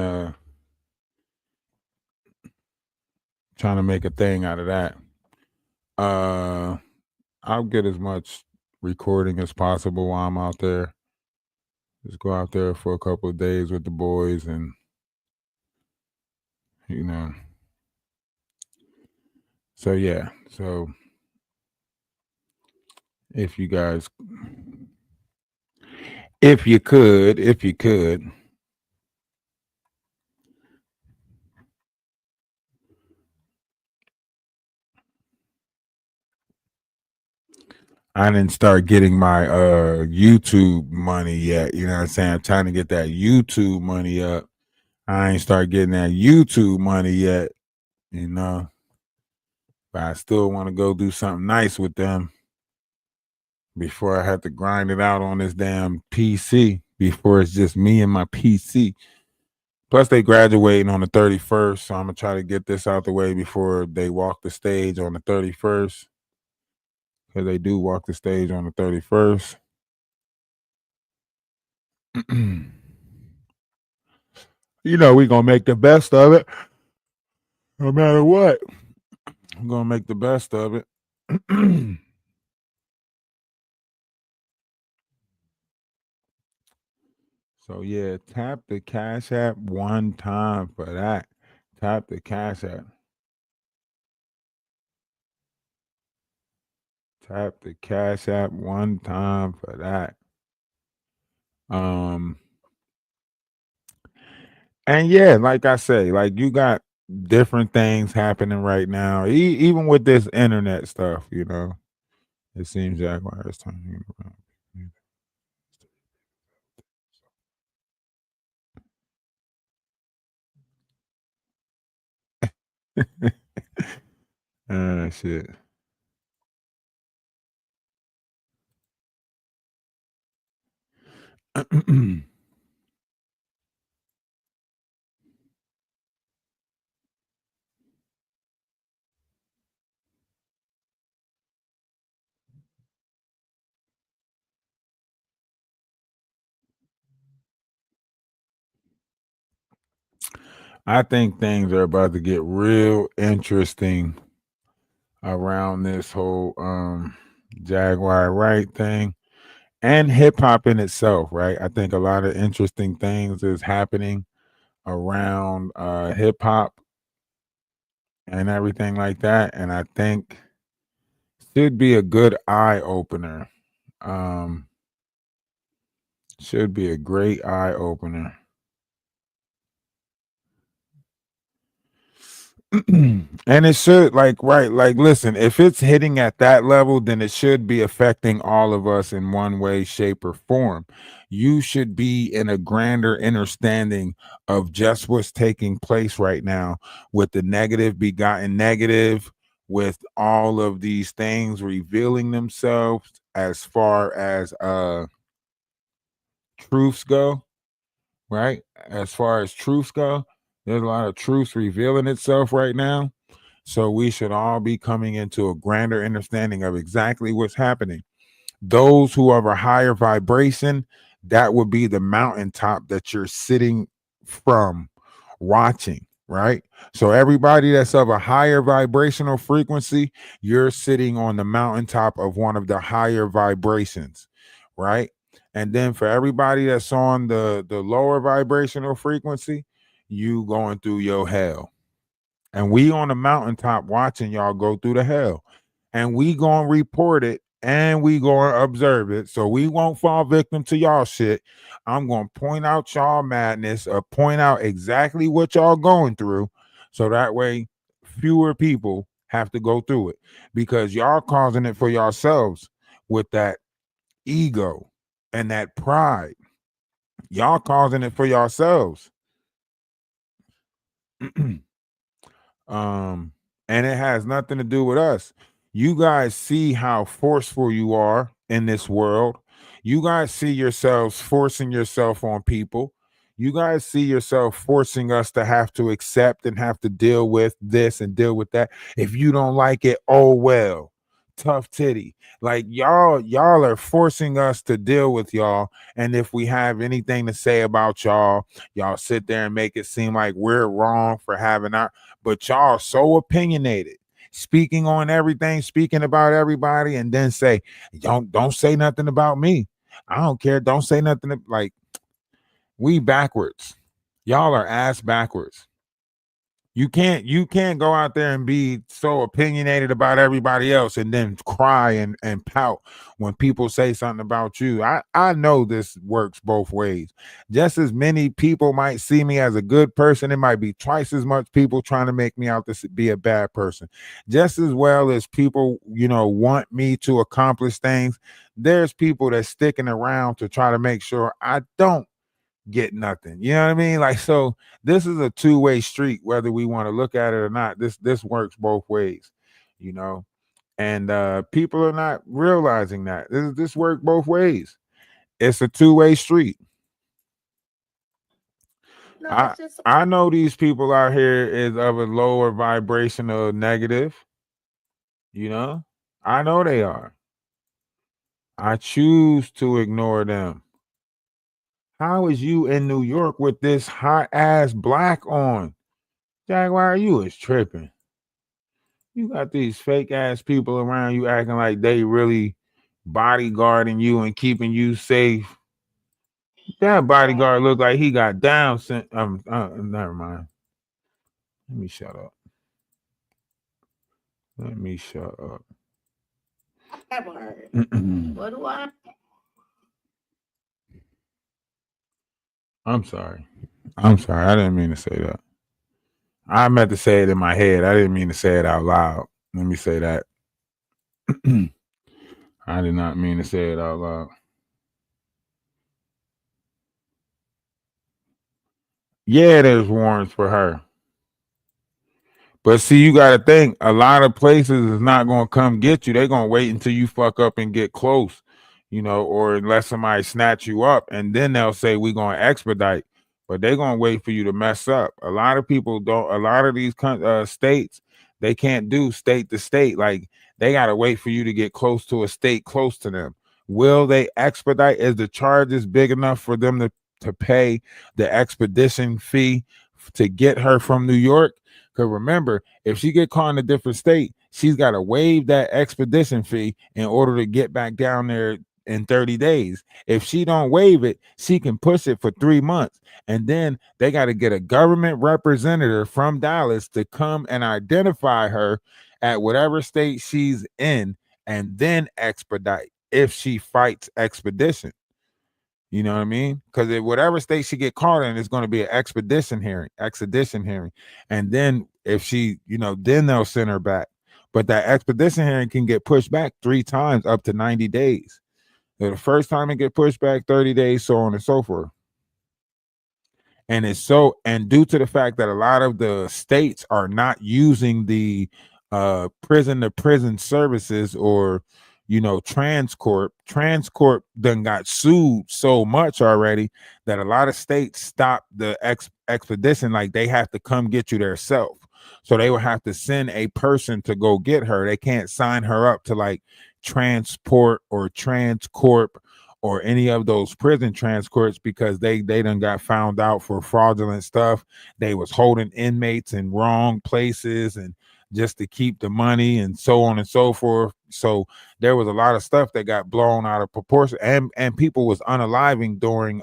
trying to make a thing out of that. I'll get as much recording as possible while I'm out there. Just go out there for a couple of days with the boys and so yeah. So if you could I didn't start getting my YouTube money yet. You know what I'm saying? I'm trying to get that YouTube money up. I ain't start getting that YouTube money yet, But I still want to go do something nice with them before I have to grind it out on this damn PC, before it's just me and my PC. Plus they graduating on the 31st, so I'm gonna try to get this out the way before they walk the stage on the 31st. Because they do walk the stage on the 31st. We're gonna make the best of it. No matter what. I'm gonna make the best of it. So yeah, tap the Cash App one time for that. Tap the Cash App. Tap the Cash App one time for that. And yeah, like I say, like you got different things happening right now, even with this internet stuff. It seems Jaguar is turning around. Shit. I think things are about to get real interesting around this whole Jaguar right thing and hip hop in itself, right? I think a lot of interesting things is happening around hip hop and everything like that. And I think should be a good eye opener Should be a great eye opener. And it should, listen, if it's hitting at that level, then it should be affecting all of us in one way, shape, or form. You should be in a grander understanding of just what's taking place right now, with the negative begotten negative, with all of these things revealing themselves as far as truths go, right? As far as truths go, there's a lot of truth revealing itself right now. So we should all be coming into a grander understanding of exactly what's happening. Those who have a higher vibration, that would be the mountaintop that you're sitting from watching, right? So everybody that's of a higher vibrational frequency, you're sitting on the mountaintop of one of the higher vibrations, right? And then for everybody that's on the lower vibrational frequency, you going through your hell. And we on the mountaintop watching y'all go through the hell. And we gonna report it and we gonna observe it. So we won't fall victim to y'all shit. I'm gonna point out y'all madness or point out exactly what y'all going through. So that way fewer people have to go through it. Because y'all causing it for yourselves with that ego and that pride. Y'all causing it for yourselves. And it has nothing to do with us. You guys see how forceful you are in this world. You guys see yourselves forcing yourself on people. You guys see yourself forcing us to have to accept and have to deal with this and deal with that. If you don't like it, oh well. Tough titty. Like y'all are forcing us to deal with y'all. And if we have anything to say about y'all sit there and make it seem like we're wrong for having our, but y'all so opinionated, speaking on everything, speaking about everybody, and then say, don't say nothing about me. I don't care. Don't say nothing. Like, we backwards. Y'all are ass backwards. You can't go out there and be so opinionated about everybody else and then cry and pout when people say something about you. I know this works both ways. Just as many people might see me as a good person, it might be twice as much people trying to make me out to be a bad person. Just as well as people, want me to accomplish things, there's people that's sticking around to try to make sure I don't get nothing. You know what I mean? Like, so this is a two-way street, whether we want to look at it or not. This works both ways, and people are not realizing that this works both ways. It's a two-way street. No, I know these people out here is of a lower vibrational negative. I know they are. I choose to ignore them. How is you in New York with this hot ass black on? Jaguar, you is tripping. You got these fake ass people around you acting like they really bodyguarding you and keeping you safe. That bodyguard look like he got Down syndrome. Never mind. Let me shut up. What do I? I'm sorry. I didn't mean to say that. I meant to say it in my head. I didn't mean to say it out loud. Let me say that. I did not mean to say it out loud. Yeah, there's warrants for her. But see, you got to think, a lot of places is not going to come get you. They're going to wait until you fuck up and get close, or unless somebody snatch you up, and then they'll say, we're going to expedite. But they're going to wait for you to mess up. A lot of people don't, a lot of these states, they can't do state to state. Like, they got to wait for you to get close to a state close to them. Will they expedite? Is the charges big enough for them to pay the expedition fee to get her from New York? Because remember, if she get caught in a different state, she's got to waive that expedition fee in order to get back down there in 30 days. If she don't waive it, she can push it for 3 months. And then they got to get a government representative from Dallas to come and identify her at whatever state she's in and then expedite. if she fights expedition. You know what I mean? Because whatever state she get caught in, it's going to be an extradition hearing, and then if she, then they'll send her back. But that expedition hearing can get pushed back 3 times, up to 90 days. So the first time it get pushed back 30 days, so on and so forth. And due to the fact that a lot of the states are not using the prison to prison services, or Transcorp done got sued so much already that a lot of states stopped the expedition. Like, they have to come get you themselves. So they will have to send a person to go get her. They can't sign her up to like Transport or Transcorp or any of those prison transports, because they done got found out for fraudulent stuff. They was holding inmates in wrong places and just to keep the money and so on and so forth. So there was a lot of stuff that got blown out of proportion, and people was unaliving during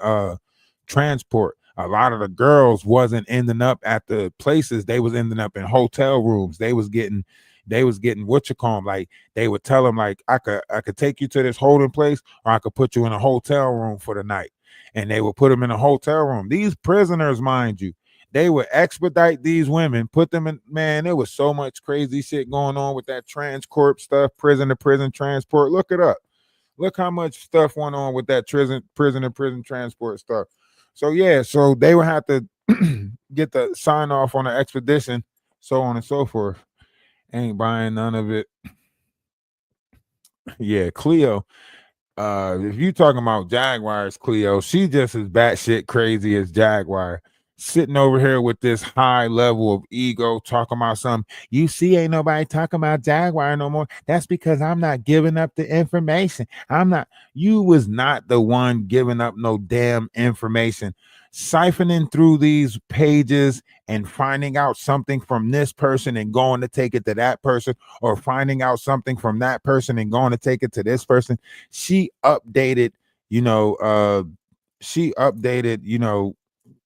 transport. A lot of the girls wasn't ending up at the places. They was ending up in hotel rooms. They was getting what you call them, like they would tell them like, I could take you to this holding place, or I could put you in a hotel room for the night. And they would put them in a hotel room. These prisoners, mind you, they would expedite these women, put them in. Man, there was so much crazy shit going on with that Transcorp stuff, prison to prison transport. Look it up. Look how much stuff went on with that prison to prison transport stuff. So yeah, so they would have to get the sign off on the expedition, so on and so forth. Ain't buying none of it. Yeah, Cleo. If you talking about Jaguars, Cleo, she just as batshit crazy as Jaguar. Sitting over here with this high level of ego, talking about something. You see, ain't nobody talking about Jaguar no more. That's because I'm not giving up the information. You was not the one giving up no damn information. Siphoning through these pages and finding out something from this person and going to take it to that person, or finding out something from that person and going to take it to this person. She updated,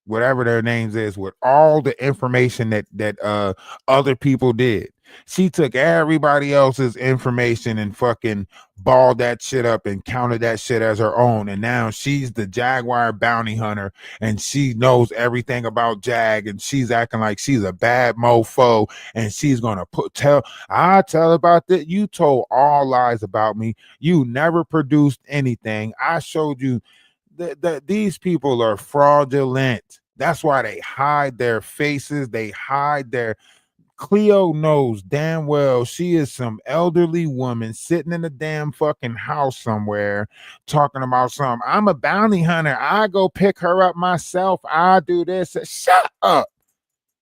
whatever their names is, with all the information that other people did. She took everybody else's information and fucking balled that shit up and counted that shit as her own. And now she's the Jaguar bounty hunter, and she knows everything about Jag, and she's acting like she's a bad mofo, and she's gonna tell about that. You told all lies about me. You never produced anything. I showed you that these people are fraudulent. That's why they hide their faces. They hide their. Cleo knows damn well she is some elderly woman sitting in a damn fucking house somewhere talking about something. I'm a bounty hunter. I go pick her up myself. I do this. Shut up.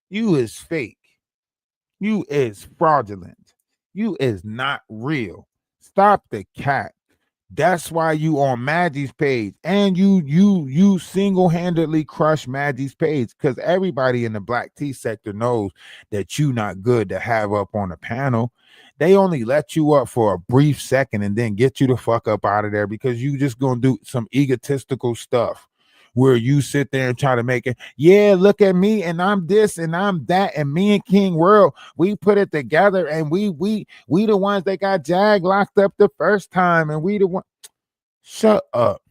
You is fake. You is fraudulent. You is not real. Stop the cat. That's why you on Maggie's page, and you single-handedly crush Maggie's page, because everybody in the black tea sector knows that you not good to have up on a panel. They only let you up for a brief second and then get you the fuck up out of there, because you just gonna do some egotistical stuff where you sit there and try to make it, yeah, look at me, and I'm this and I'm that, and me and King World, we put it together, and we the ones that got Jag locked up the first time, and we the one. Shut up.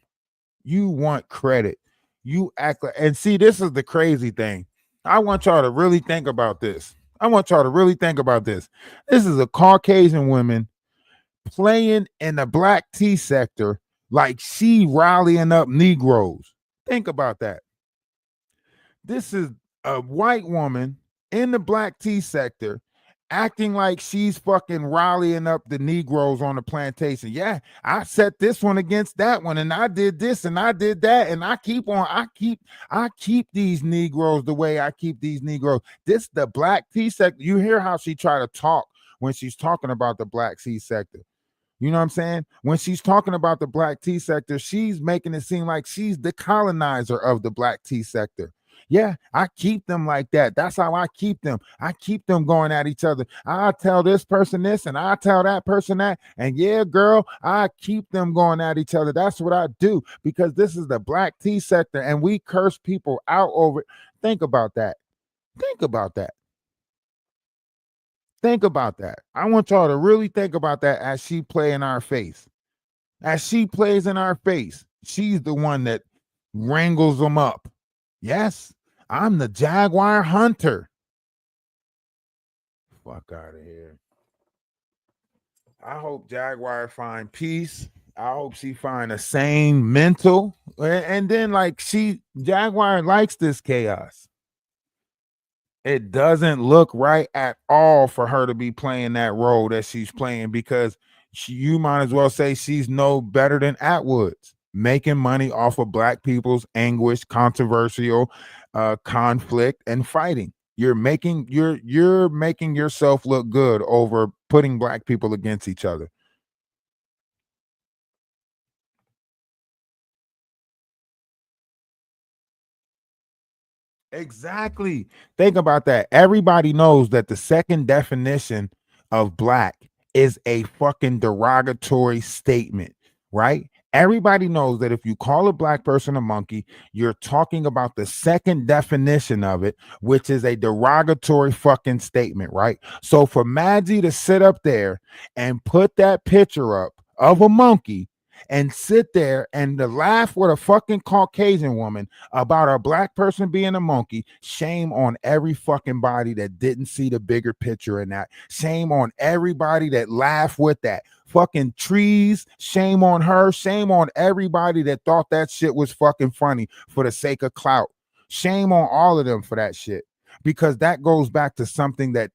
You want credit. You act like, and see, this is the crazy thing. I want y'all to really think about this. This is a Caucasian woman playing in the black tea sector like she rallying up Negroes. Think about that. This is a white woman in the black tea sector acting like she's fucking rallying up the Negroes on the plantation. Yeah, I set this one against that one, and I did this and I did that, and I keep these Negroes the way I keep these Negroes. This the black tea sector. You hear how she try to talk when she's talking about the black tea sector. You know what I'm saying? When she's talking about the black tea sector, she's making it seem like she's the colonizer of the black tea sector. Yeah, I keep them like that. That's how I keep them. I keep them going at each other. I tell this person this and I tell that person that. And yeah, girl, I keep them going at each other. That's what I do, because this is the black tea sector and we curse people out over it. Think about that. Think about that. Think about that. I want y'all to really think about that as she play in our face. As she plays in our face, she's the one that wrangles them up. Yes, I'm the Jaguar hunter. Fuck out of here. I hope Jaguar find peace. I hope she find a sane mental. And then like Jaguar likes this chaos. It doesn't look right at all for her to be playing that role that she's playing, because you might as well say she's no better than Atwoods, making money off of black people's anguish, controversial conflict, and fighting. You're making yourself look good over putting black people against each other. Exactly. Think about that. Everybody knows that the second definition of black is a fucking derogatory statement, right? Everybody knows that if you call a black person a monkey, you're talking about the second definition of it, which is a derogatory fucking statement, right? So for Maggie to sit up there and put that picture up of a monkey and sit there and to laugh with a fucking Caucasian woman about a black person being a monkey, shame on every fucking body that didn't see the bigger picture in that. Shame on everybody that laughed with that. Fucking trees, shame on her. Shame on everybody that thought that shit was fucking funny for the sake of clout. Shame on all of them for that shit. Because that goes back to something that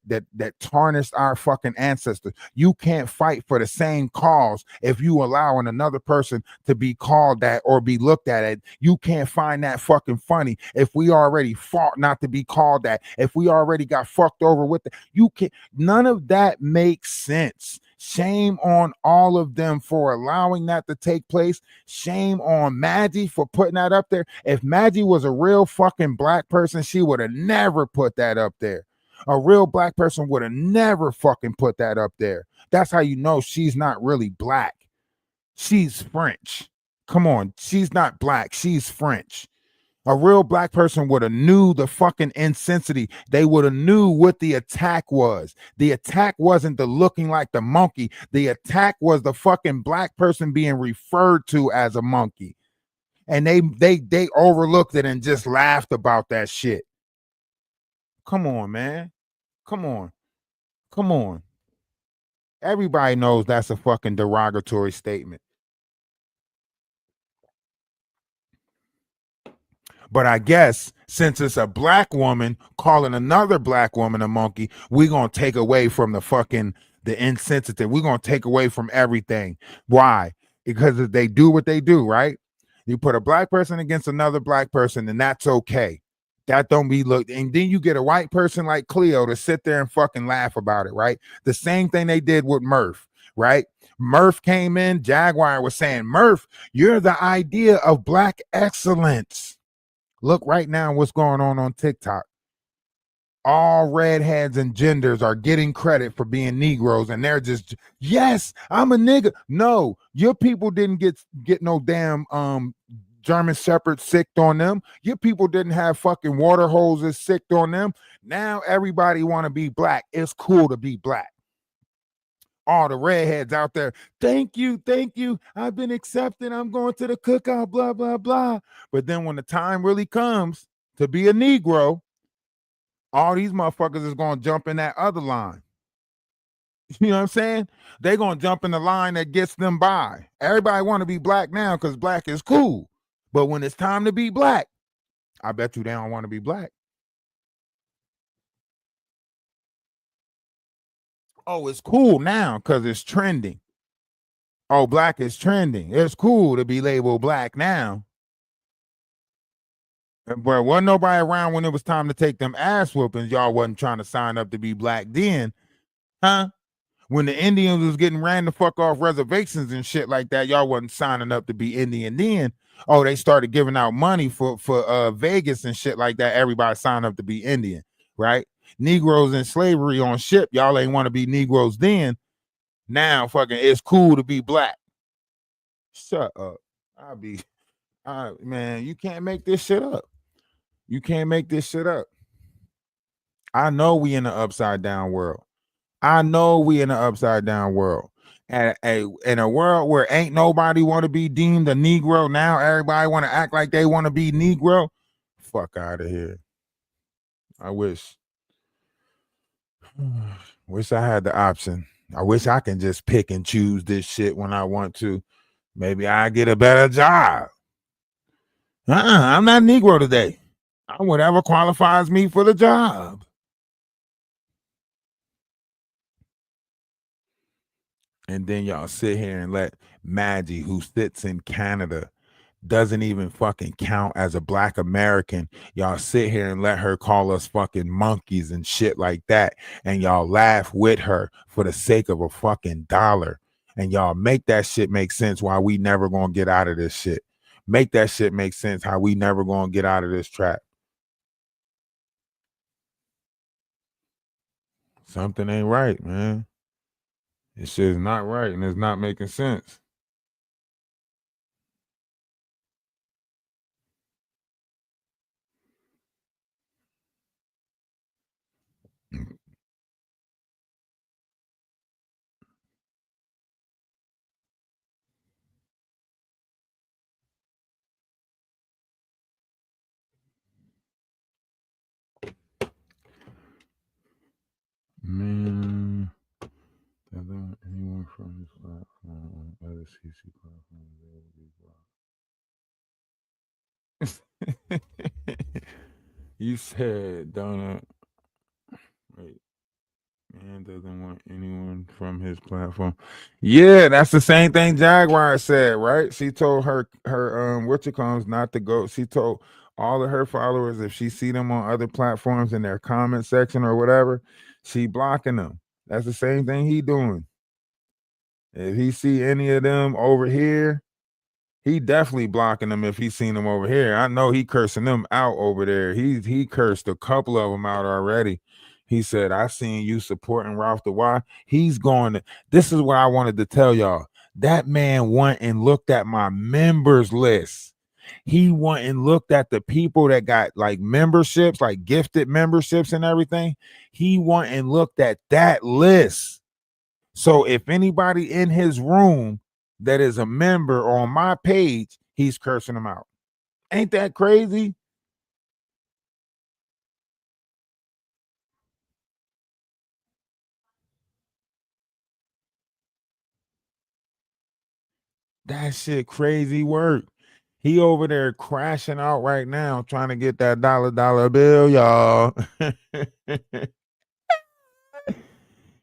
tarnished our fucking ancestors. You can't fight for the same cause if you allowing another person to be called that or be looked at it. You can't find that fucking funny if we already fought not to be called that. If we already got fucked over with it, you can't. None of that makes sense. Shame on all of them for allowing that to take place. Shame on Maggie for putting that up there. If Maggie was a real fucking black person, she would have never put that up there. A real black person would have never fucking put that up there. That's how you know she's not really black. She's French. Come on, she's not black. She's French. A real black person would have knew the fucking insensitivity. They would have knew what the attack was. The attack wasn't the looking like the monkey. The attack was the fucking black person being referred to as a monkey. And they overlooked it and just laughed about that shit. Come on, man. Come on. Come on. Everybody knows that's a fucking derogatory statement. But I guess since it's a black woman calling another black woman a monkey, we're going to take away from the insensitive. We're going to take away from everything. Why? Because they do what they do, right? You put a black person against another black person, and that's okay. That don't be looked. And then you get a white person like Cleo to sit there and fucking laugh about it, right? The same thing they did with Murph, right? Murph came in, Jaguar was saying, Murph, you're the idea of black excellence. Look right now what's going on TikTok. All redheads and genders are getting credit for being Negroes, and they're just, yes, I'm a nigga. No, your people didn't get no damn German Shepherds sicked on them. Your people didn't have fucking water hoses sicked on them. Now everybody want to be black. It's cool to be black. All the redheads out there, thank you. I've been accepted. I'm going to the cookout, blah, blah, blah. But then when the time really comes to be a Negro, all these motherfuckers is going to jump in that other line. You know what I'm saying? They're going to jump in the line that gets them by. Everybody want to be black now because black is cool. But when it's time to be black, I bet you they don't want to be black. Oh, it's cool now because it's trending. Oh, black is trending. It's cool to be labeled black now. But wasn't nobody around when it was time to take them ass whoopings. Y'all wasn't trying to sign up to be black then, huh? When the Indians was getting ran the fuck off reservations and shit like that, y'all wasn't signing up to be Indian then. Oh, they started giving out money for Vegas and shit like that. Everybody signed up to be Indian, right? Negroes in slavery on ship, y'all ain't want to be Negroes then. Now fucking it's cool to be black. Shut up. Man, you can't make this shit up. You can't make this shit up. I know we in the upside down world. In a world where ain't nobody want to be deemed a Negro, now everybody want to act like they want to be Negro. Fuck out of here. I wish I had the option. I wish I can just pick and choose this shit when I want to. Maybe I get a better job. I'm not Negro today. I'm whatever qualifies me for the job. And then y'all sit here and let Maggie, who sits in Canada, doesn't even fucking count as a Black American. Y'all sit here and let her call us fucking monkeys and shit like that. And y'all laugh with her for the sake of a fucking dollar. And y'all make that shit make sense why we never gonna get out of this shit. Make that shit make sense how we never gonna get out of this trap. Something ain't right, man. This shit is not right and it's not making sense. Man, anyone from this platform on other CC platforms. You said, Donut. Wait. Man doesn't want anyone from his platform. Yeah, that's the same thing Jaguar said, right? She told her what you calls not to go. She told all of her followers if she see them on other platforms in their comment section or whatever, she blocking them. That's the same thing he doing. If he see any of them over here, he definitely blocking them if he seen them over here. I know he cursing them out over there. He cursed a couple of them out already. He said, I seen you supporting Ralph the Y. He's going to, this is what I wanted to tell y'all. That man went and looked at my members list. He went and looked at the people that got like memberships, like gifted memberships and everything. He went and looked at that list. So if anybody in his room that is a member on my page, he's cursing them out. Ain't that crazy? That shit crazy work. He over there crashing out right now trying to get that dollar bill, y'all.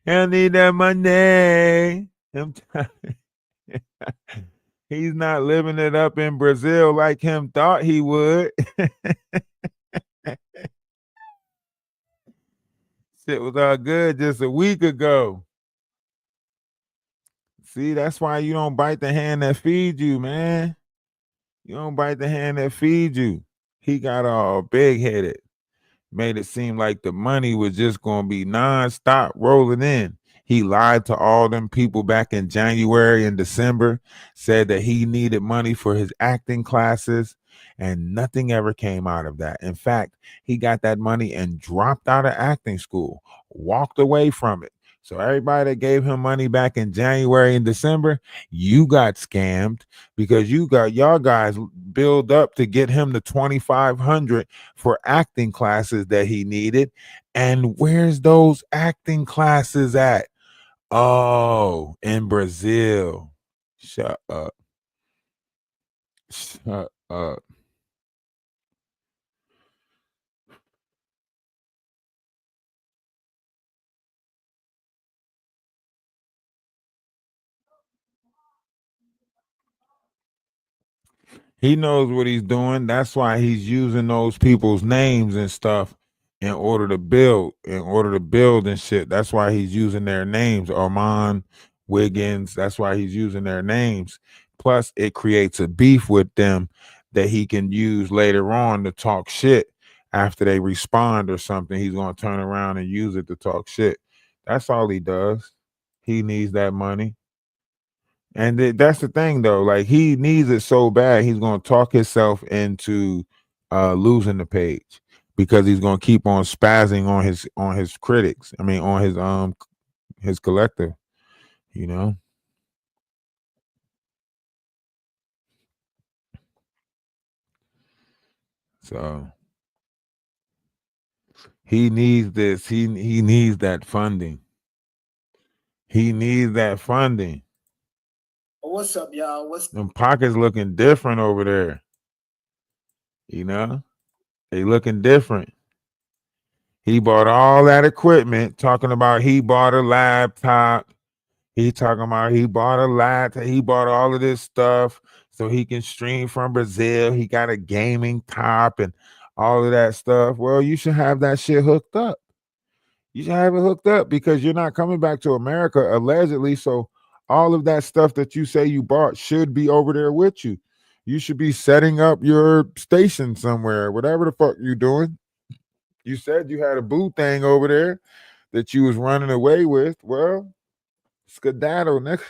He'll need that money. He's not living it up in Brazil like him thought he would. Shit was all good just a week ago. See, that's why you don't bite the hand that feeds you, man. You don't bite the hand that feeds you. He got all big headed. Made it seem like the money was just going to be nonstop rolling in. He lied to all them people back in January and December, said that he needed money for his acting classes, and nothing ever came out of that. In fact, he got that money and dropped out of acting school, walked away from it. So everybody that gave him money back in January and December, you got scammed because you got y'all guys build up to get him the $2,500 for acting classes that he needed. And where's those acting classes at? Oh, in Brazil. Shut up. Shut up. He knows what he's doing. That's why he's using those people's names and stuff in order to build and shit. That's why he's using their names. Armand, Wiggins. That's why he's using their names. Plus, it creates a beef with them that he can use later on to talk shit after they respond or something. He's going to turn around and use it to talk shit. That's all he does. He needs that money. And that's the thing though, like he needs it so bad, he's gonna talk himself into losing the page because he's gonna keep on spazzing on his critics. I mean on his collective, you know. So he needs this. He needs that funding. He needs that funding. What's up, y'all? Them pockets looking different over there. You know, they looking different. He bought all that equipment, talking about he bought a laptop. He talking about he bought a laptop. He bought all of this stuff so he can stream from Brazil. He got a gaming top and all of that stuff. Well, you should have that shit hooked up. You should have it hooked up because you're not coming back to America allegedly. So all of that stuff that you say you bought should be over there with you. You should be setting up your station somewhere, whatever the fuck you doing. You said you had a boo thing over there that you was running away with. Well, skedaddle, nigga.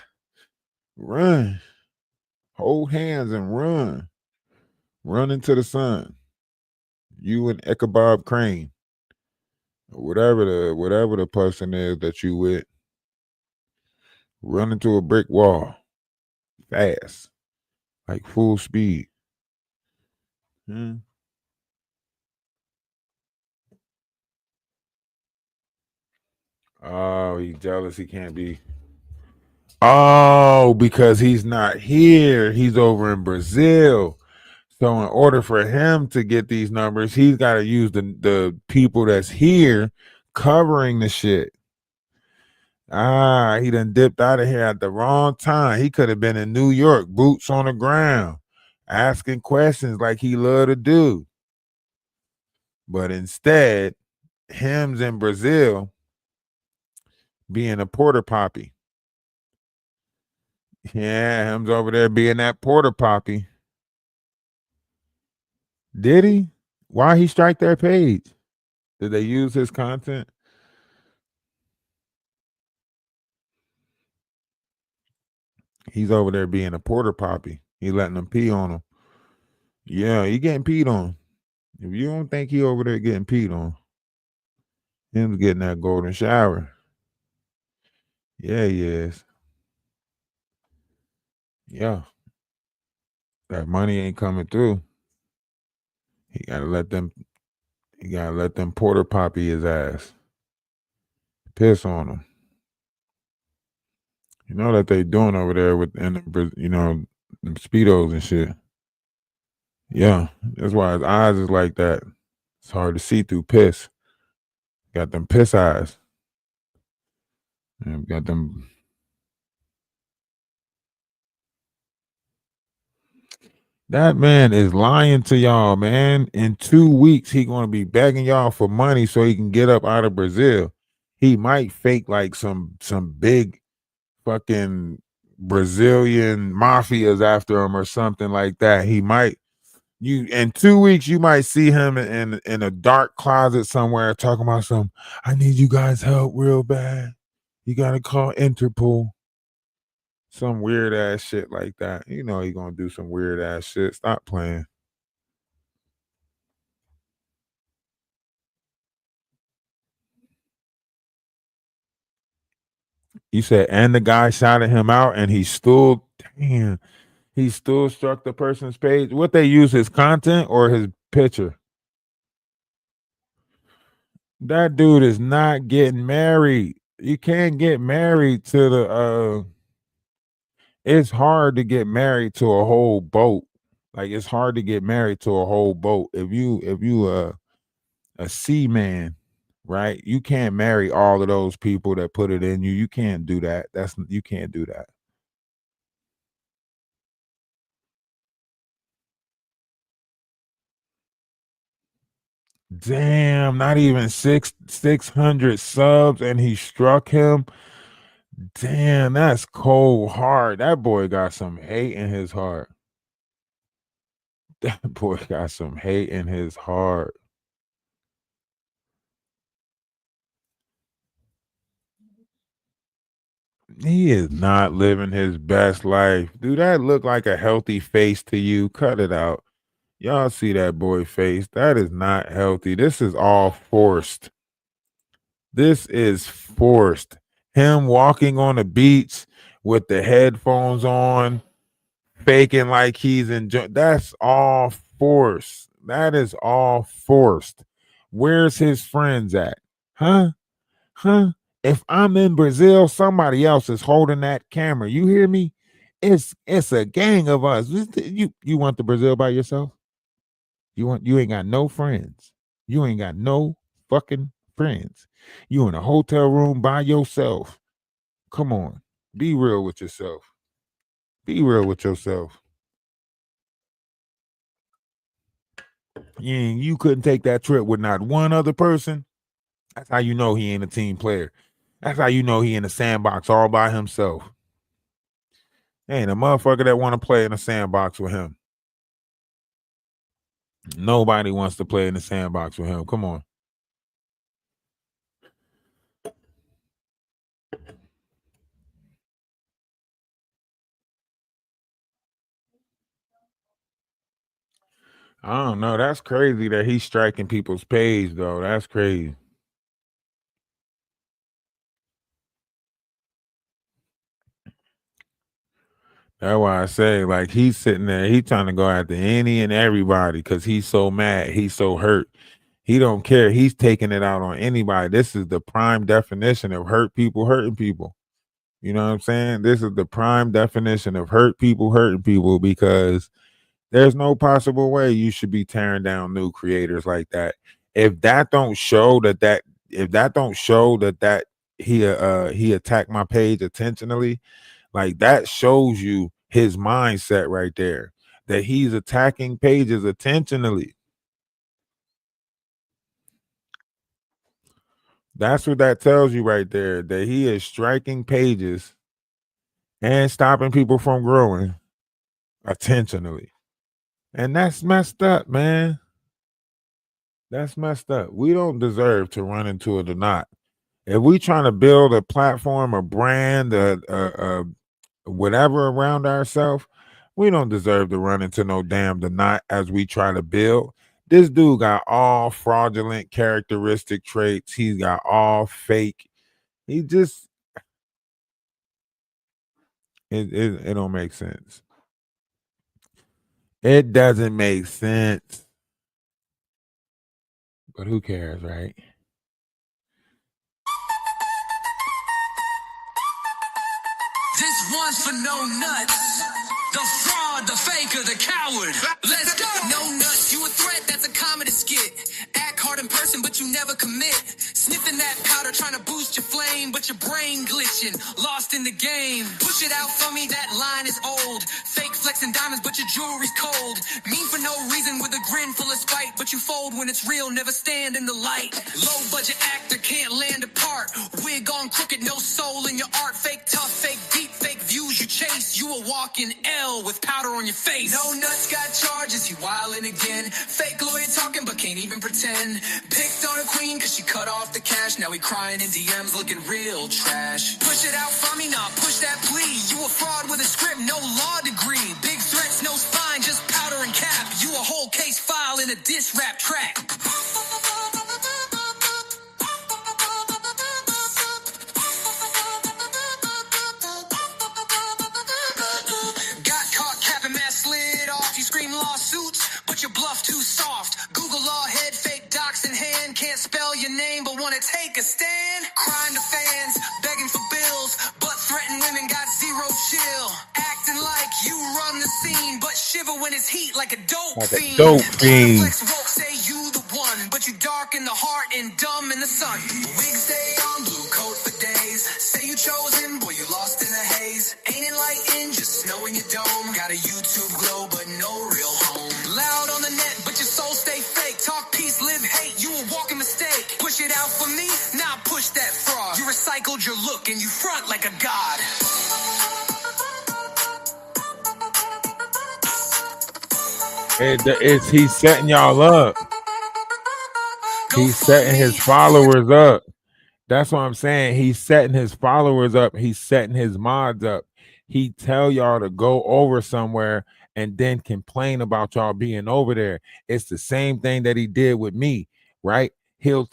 Run. Hold hands and run. Run into the sun. You and Ichabod Crane. Whatever the person is that you with. Run into a brick wall. Fast. Like full speed. Oh, he's jealous. He can't be. Oh, because he's not here. He's over in Brazil. So in order for him to get these numbers, he's got to use the people that's here covering the shit. He done dipped out of here at the wrong time. He could have been in New York, boots on the ground, asking questions like he love to do. But instead, him's in Brazil being a porter poppy. Yeah, him's over there being that porter poppy. Did he? Why he strike their page? Did they use his content? He's over there being a porter poppy. He letting them pee on him. Yeah, he getting peed on. If you don't think he over there getting peed on, him's getting that golden shower. Yeah, he is. Yeah. That money ain't coming through. He gotta let them porter poppy his ass. Piss on him. You know that they doing over there with them Speedos and shit. Yeah, that's why his eyes is like that. It's hard to see through piss. Got them piss eyes. And got them. That man is lying to y'all, man. In 2 weeks, he gonna be begging y'all for money so he can get up out of Brazil. He might fake like some big fucking Brazilian mafias after him or something like that. He might. You in 2 weeks, you might see him in a dark closet somewhere talking about some. I need you guys' help real bad. You gotta call Interpol. Some weird ass shit like that. You know he gonna do some weird ass shit. Stop playing. You said, and the guy shouted him out, and he still struck the person's page. What they use, his content or his picture? That dude is not getting married. You can't get married to the it's hard to get married to a whole boat. Like it's hard to get married to a whole boat. If you a seaman, right? You can't marry all of those people that put it in you. You can't do that. You can't do that. Damn, not even 600 subs and he struck him. Damn, that's cold hard. That boy got some hate in his heart. That boy got some hate in his heart. He is not living his best life. Do that look like a healthy face to you? Cut it out. Y'all see that boy face? That is not healthy. This is all forced. This is forced. Him walking on the beach with the headphones on, faking like he's enjoying. That's all forced. That is all forced. Where's his friends at? Huh? If I'm in Brazil, somebody else is holding that camera. You hear me? It's a gang of us. You want the Brazil by yourself? You ain't got no friends. You ain't got no fucking friends. You in a hotel room by yourself. Come on. Be real with yourself. Be real with yourself. You couldn't take that trip with not one other person. That's how you know he ain't a team player. That's how you know he in the sandbox all by himself. Ain't a motherfucker that want to play in the sandbox with him. Nobody wants to play in the sandbox with him. Come on. I don't know. That's crazy that he's striking people's page, though. That's crazy. That's why I say, like, he's sitting there, he's trying to go after any and everybody because he's so mad, he's so hurt. He don't care. He's taking it out on anybody. This is the prime definition of hurt people hurting people. You know what I'm saying? This is the prime definition of hurt people hurting people because there's no possible way you should be tearing down new creators like that. If that don't show that he attacked my page intentionally, like that shows you his mindset right there, that he's attacking pages intentionally. That's what that tells you right there, that he is striking pages and stopping people from growing intentionally. And that's messed up, man. That's messed up. We don't deserve to run into it or not. If we trying to build a platform, a brand, whatever around ourselves, we don't deserve to run into no damn the knot as we try to build. This dude got all fraudulent characteristic traits. He's got all fake. He just it don't make sense. It doesn't make sense. But who cares, right? This one's for no nuts. The fraud, the faker, the coward. Let's go. No nuts, you a threat, that's a comedy skit. Act hard in person, but you never commit. Sniffing that powder, trying to boost your flame, but your brain glitching, lost in the game. Push it out for me, that line is old. Fake flexing diamonds, but your jewelry's cold. Mean for no reason with a grin full of spite, but you fold when it's real, never stand in the light. Low budget actor, can't land a part. Wig on crooked, no soul in your art. Fake tough, fake deep, fake views you chase. You a walking L with powder on your face. No nuts got charges, you wildin' again. Fake lawyer talking, but can't even pretend. Picked on a queen, cause she cut off the cash. Now he crying in DMs, looking real trash. Push it out for me, nah, push that plea. You a fraud with a script, no law degree. Big threats, no spine, just powder and cap. You a whole case file in a diss rap track. But your bluff too soft. Google law head, fake docs in hand. Can't spell your name, but wanna take a stand. Crying to fans, begging for bills, but threaten women got zero chill. Acting like you run the scene, but shiver when it's heat like a dope fiend. Flex won't say you the one, but you dark in the heart and dumb in the sun. Wig stay on, blue coat for days. Say you chosen, boy you lost in a haze. Ain't enlightened, just snow in your dome. Got a YouTube glow, but no real home. Loud on the net, but your soul stay fake. Talk peace, live hate, you a walking mistake. Push it out for me, now push that fraud. You recycled your look and you front like a god. He's setting y'all up. He's setting his followers up. That's what I'm saying. He's setting his followers up. He's setting his mods up. He tell y'all to go over somewhere and then complain about y'all being over there. It's the same thing that he did with me, right? He'll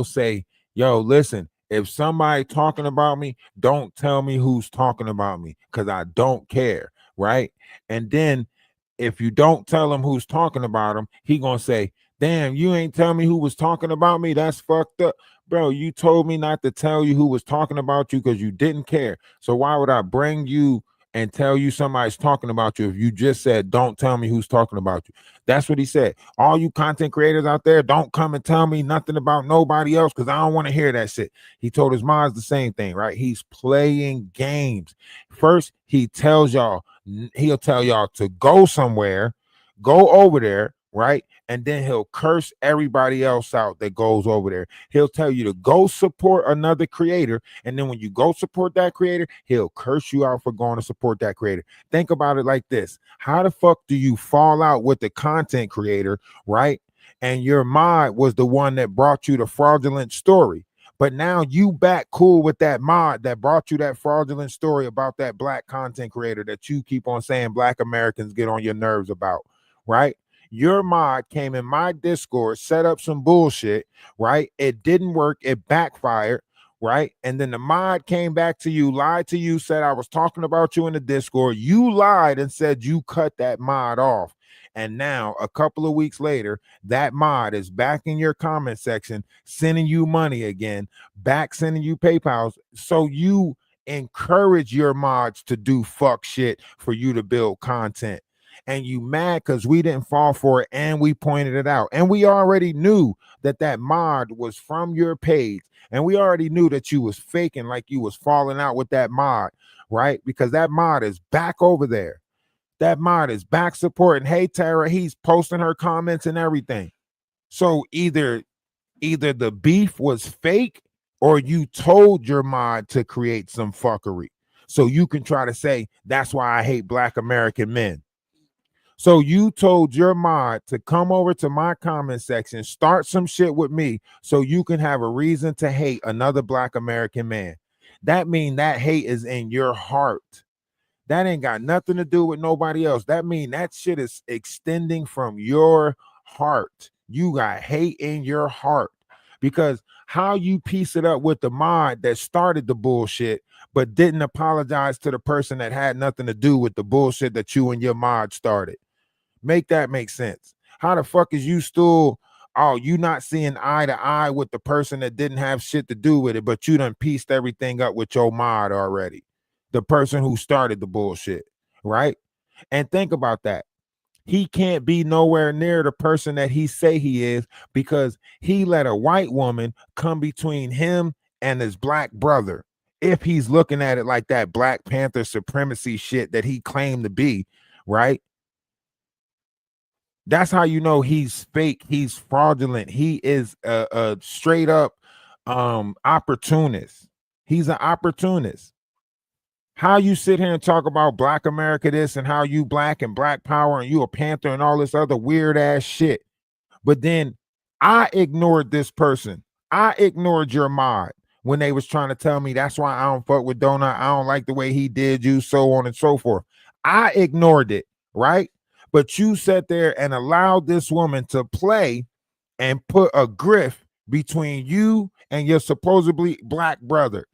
say, yo, listen, if somebody talking about me, don't tell me who's talking about me because I don't care, right? And then if you don't tell him who's talking about him, he gonna say, damn, you ain't tell me who was talking about me. That's fucked up. Bro, you told me not to tell you who was talking about you because you didn't care. So why would I bring you and tell you somebody's talking about you if you just said, don't tell me who's talking about you? That's what he said. All you content creators out there, don't come and tell me nothing about nobody else because I don't want to hear that shit. He told his mods the same thing, right? He's playing games. First, he tells y'all, he'll tell y'all to go somewhere, go over there, right? And then he'll curse everybody else out that goes over there. He'll tell you to go support another creator. And then when you go support that creator, he'll curse you out for going to support that creator. Think about it like this. How the fuck do you fall out with the content creator, right? And your mod was the one that brought you the fraudulent story. But now you back cool with that mod that brought you that fraudulent story about that black content creator that you keep on saying black Americans get on your nerves about, right? Your mod came in my Discord, set up some bullshit, right? It didn't work. It backfired, right? And then the mod came back to you, lied to you, said I was talking about you in the Discord. You lied and said you cut that mod off. And now, a couple of weeks later, that mod is back in your comment section, sending you money again, back sending you PayPals. So you encourage your mods to do fuck shit for you to build content. And you mad because we didn't fall for it and we pointed it out. And we already knew that that mod was from your page. And we already knew that you was faking like you was falling out with that mod, right? Because that mod is back over there. That mod is back supporting. Hey, Tara, he's posting her comments and everything. So either the beef was fake or you told your mod to create some fuckery. So you can try to say, that's why I hate black American men. So you told your mod to come over to my comment section, start some shit with me so you can have a reason to hate another black American man. That means that hate is in your heart. That ain't got nothing to do with nobody else. That mean that shit is extending from your heart. You got hate in your heart because how you piece it up with the mod that started the bullshit but didn't apologize to the person that had nothing to do with the bullshit that you and your mod started. Make that make sense. How the fuck is you still, oh, you not seeing eye to eye with the person that didn't have shit to do with it, but you done pieced everything up with your mod already? The person who started the bullshit, right? And think about that. He can't be nowhere near the person that he say he is because he let a white woman come between him and his black brother. If he's looking at it like that Black Panther supremacy shit that he claimed to be, right? That's how you know he's fake, he's fraudulent. He is a straight up opportunist. He's an opportunist. How you sit here and talk about black America this and how you black and black power and you a Panther and all this other weird ass shit. But then I ignored this person. I ignored your mod when they was trying to tell me that's why I don't fuck with Donut. I don't like the way he did you, so on and so forth. I ignored it, right? But you sat there and allowed this woman to play and put a grift between you and your supposedly black brother.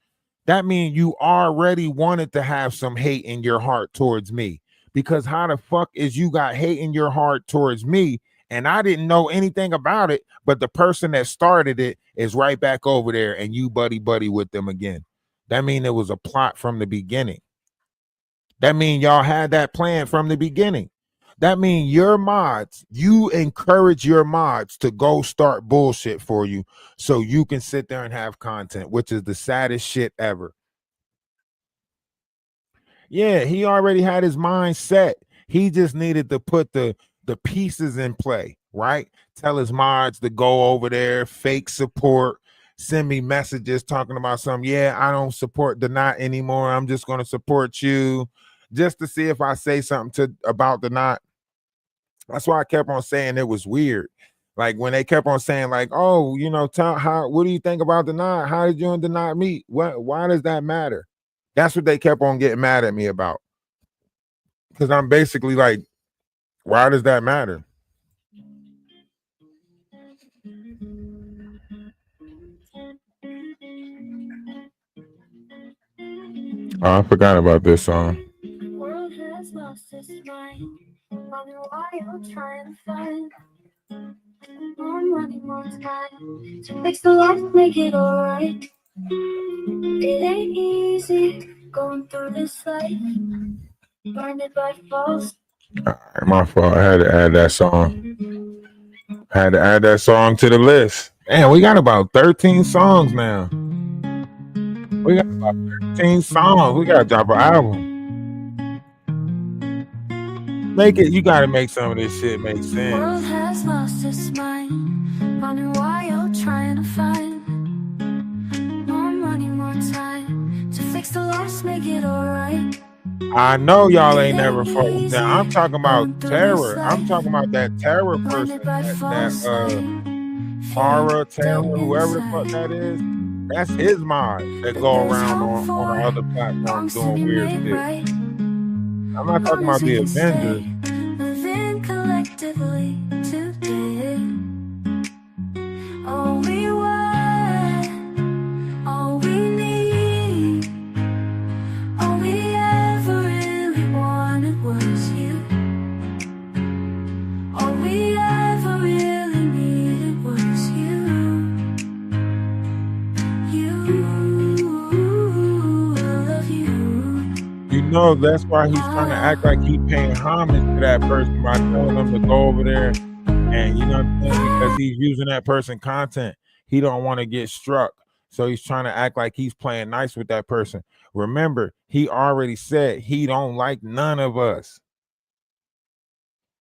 That means you already wanted to have some hate in your heart towards me. Because how the fuck is you got hate in your heart towards me and I didn't know anything about it, but the person that started it is right back over there and you buddy with them again? That means it was a plot from the beginning. That means y'all had that plan from the beginning. That means your mods, you encourage your mods to go start bullshit for you so you can sit there and have content, which is the saddest shit ever. Yeah, he already had his mind set. He just needed to put the pieces in play, right? Tell his mods to go over there, fake support, send me messages talking about something. Yeah, I don't support the knot anymore. I'm just going to support you just to see if I say something about the knot. That's why I kept on saying it was weird. Like when they kept on saying, like, oh, you know, what do you think about the knot? How did you and the knot meet? Why does that matter? That's what they kept on getting mad at me about. Because I'm basically like, why does that matter? Oh, I forgot about this song. The world has lost its mind. Running trying to find more money, more time to fix the life, make it alright. It ain't easy going through this life, blinded by false. My fault. I had to add that song. Had to add that song to the list. Man, we got about 13 songs now. We got about 13 songs. We gotta drop an album. Make it. You gotta make some of this shit make sense. World has lost its mind, wondering why you're trying to find more money, more time to fix the loss, make it alright. I know y'all ain't never fought with that. I'm talking about terror. I'm talking about that terror person. That Tara, Terror, whoever the fuck that is. That's his mod that go around on the other platforms doing weird shit. I'm not talking about the Avengers. Living collectively today. All we want, all we need, all we ever really wanted was you. All we ever really needed was you. I love you. You know, that's why he's trying to act like he's paying homage to that person by telling them to go over there. And you know what I'm saying? Because he's using that person content. He don't want to get struck. So he's trying to act like he's playing nice with that person. Remember, he already said he don't like none of us.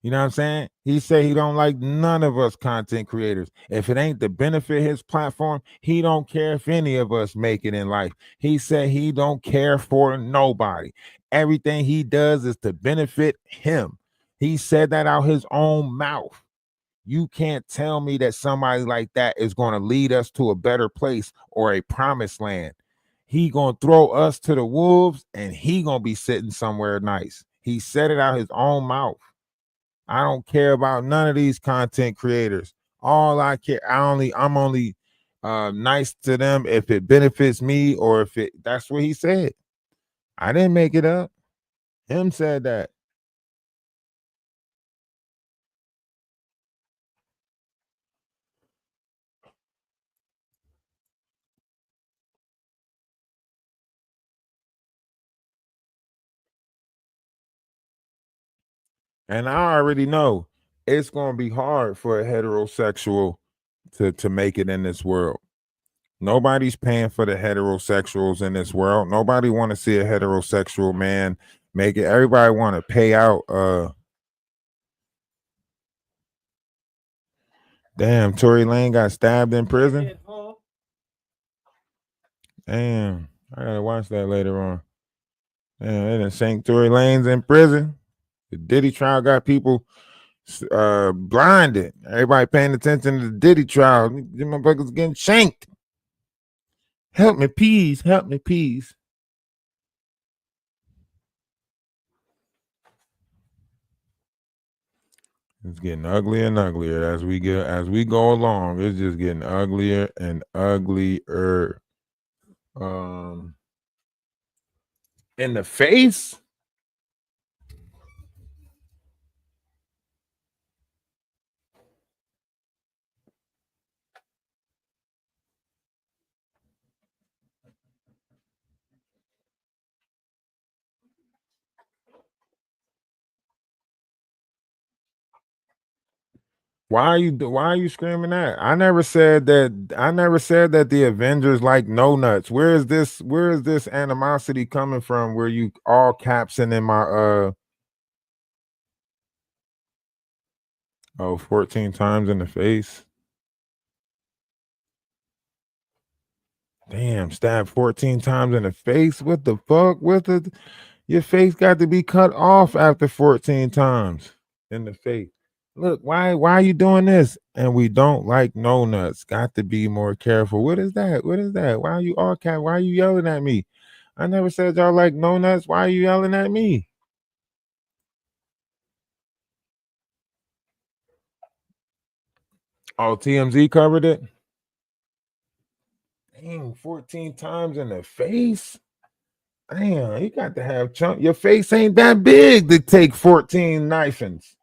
You know what I'm saying? He said he don't like none of us content creators. If it ain't to benefit his platform, he don't care if any of us make it in life. He said he don't care for nobody. Everything he does is to benefit him. He said that out his own mouth. You can't tell me that somebody like that is going to lead us to a better place or a promised land. He going to throw us to the wolves and he going to be sitting somewhere nice. He said it out his own mouth. I don't care about none of these content creators. All I care, I'm only nice to them if it benefits me or if it, that's what he said. I didn't make it up. Him said that. And I already know it's going to be hard for a heterosexual to make it in this world. Nobody's paying for the heterosexuals in this world. Nobody want to see a heterosexual man make it. Everybody want to pay out. Damn, Tory Lane got stabbed in prison. Damn, I gotta watch that later on. Damn, they done sank Tory Lane's in prison. The Diddy trial got people blinded. Everybody paying attention to the Diddy trial. Them motherfuckers getting shanked. Help me, please. Help me, please. It's getting uglier and uglier as we go along. It's just getting uglier and uglier. In the face. Why are you screaming that? I never said that the Avengers like no nuts. Where is this animosity coming from where you all caption in my 14 times in the face? Damn, stabbed 14 times in the face. What the fuck? Your face got to be cut off after 14 times in the face. Look, why are you doing this? And we don't like no nuts. Got to be more careful. What is that? What is that? Why are you all cat? Why are you yelling at me? I never said y'all like no nuts. Why are you yelling at me? Oh, TMZ covered it. Dang, 14 times in the face. Damn, you got to have chunk. Your face ain't that big to take 14 knifings.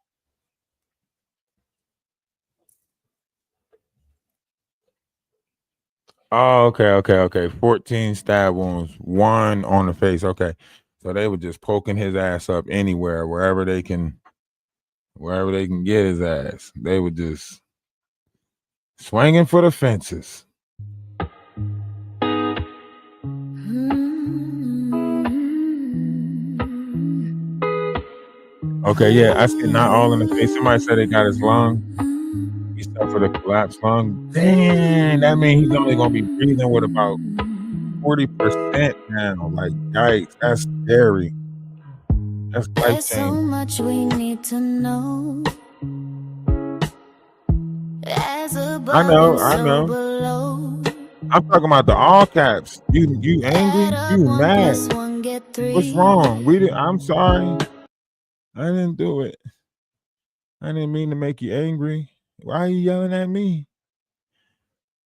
Oh, okay. 14 stab wounds, 1 on the face. Okay. So they were just poking his ass up anywhere, wherever they can get his ass. They were just swinging for the fences. Okay, yeah, I said not all in the face. Somebody said they got his lung. He suffered a collapsed lung. Dang, that means he's only gonna be breathing with about 40% now. Like, yikes, that's scary. That's life There's so changing. much we need to know. As above I know. and so below. I'm talking about the all caps. You angry? Add up You 1 mad? + 1 get 3. What's wrong? I'm sorry. I didn't do it. I didn't mean to make you angry. Why are you yelling at me?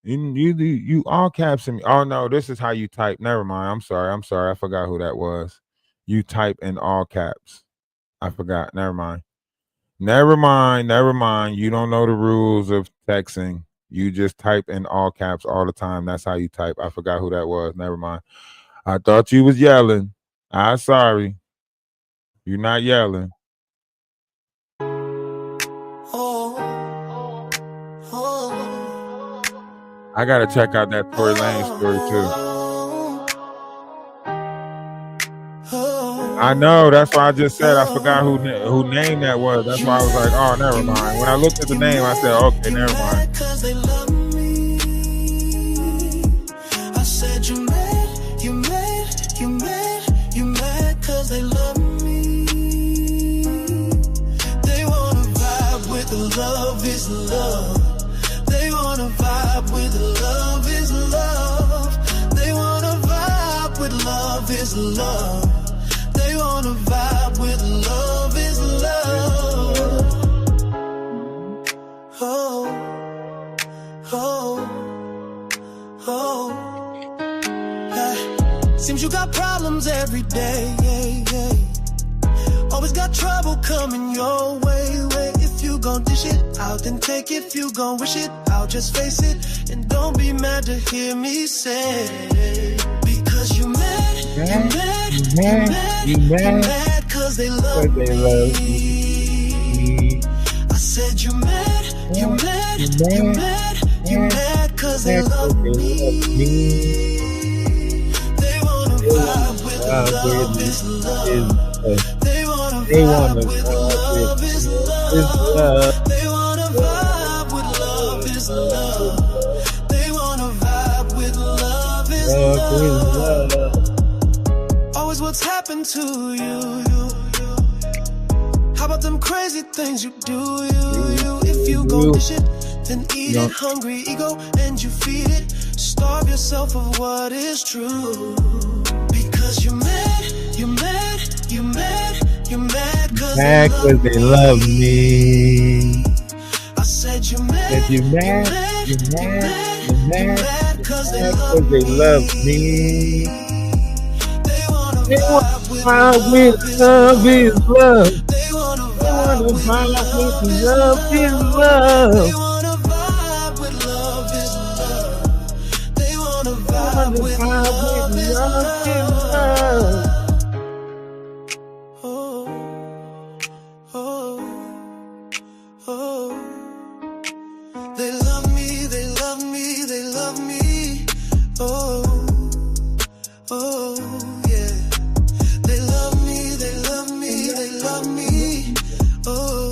You all caps me. Oh no, this is how you type. Never mind. I'm sorry. I forgot who that was. You type in all caps. I forgot. Never mind. You don't know the rules of texting. You just type in all caps all the time. That's how you type. I forgot who that was. Never mind. I thought you was yelling. I'm sorry. You're not yelling. I gotta check out that Tory Lane story too. I know. That's why I just said I forgot who name that was. That's why I was like, oh, never mind. When I looked at the name, I said, okay, never mind. I said you mad, cause they love me. They wanna vibe with the love is love. They wanna vibe with love is love. They wanna vibe with love is love. They wanna vibe with love is love. Oh, oh, oh. Seems you got problems every day. Always got trouble coming your way. If you gon' dish it out, then take it. If you gon' wish it out, just face it. And don't be mad to hear me say, because you mad, you mad, cause they love me. I said you mad, cause they love me. They wanna vibe with love is love. They wanna vibe with love is love. They wanna vibe with love is love. They wanna vibe with love is love. Always what's happened to you. How about them crazy things you do? If you gon' dish it, then eat it. Hungry ego and you feed it. Starve yourself of what is true. Because you're mad, cause they love me. I said you're mad, cause they love me. They wanna vibe with love is love. They wanna vibe with love is love. They wanna vibe with love is love. They wanna vibe with love is love. They love me. Oh, yeah. They love me. Oh,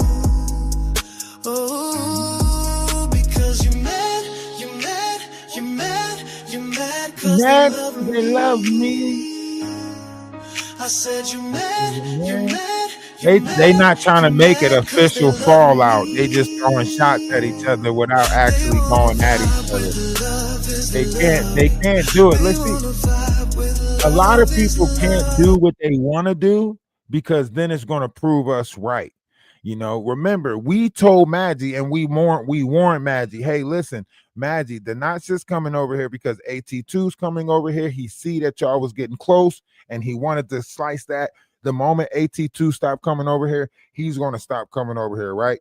because you're mad, cause they love me. I said you're mad, They not trying to make it official fallout. They just throwing shots at each other without actually going at each other. They can't do it. Let's see. A lot of people can't do what they want to do because then it's going to prove us right. Remember, we told Maggie and we warned Maggie, hey, listen, Maggie, they're not just coming over here because AT2's coming over here. He see that y'all was getting close and he wanted to slice that. The moment AT2 stopped coming over here, he's going to stop coming over here, right?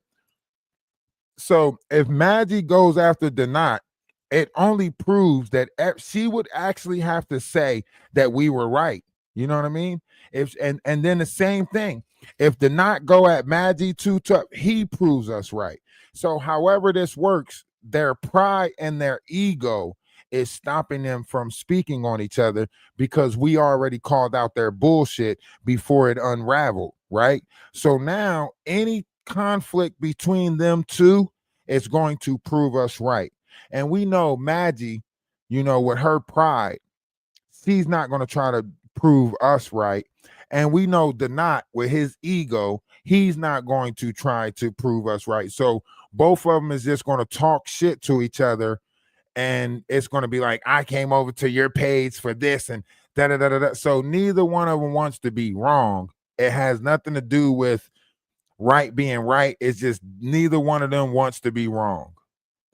So if Maggie goes after Denat it only proves that she would actually have to say that we were right. You know what I mean? If and then the same thing. If the not go at Maggie too tough, he proves us right. So however this works, their pride and their ego is stopping them from speaking on each other because we already called out their bullshit before it unraveled, right? So now any conflict between them two is going to prove us right. And we know Maggie, you know, with her pride, she's not going to try to prove us right. And we know Donat with his ego, he's not going to try to prove us right. So both of them is just going to talk shit to each other. And it's going to be like, I came over to your page for this and da da da da da. So neither one of them wants to be wrong. It has nothing to do with right being right. It's just neither one of them wants to be wrong.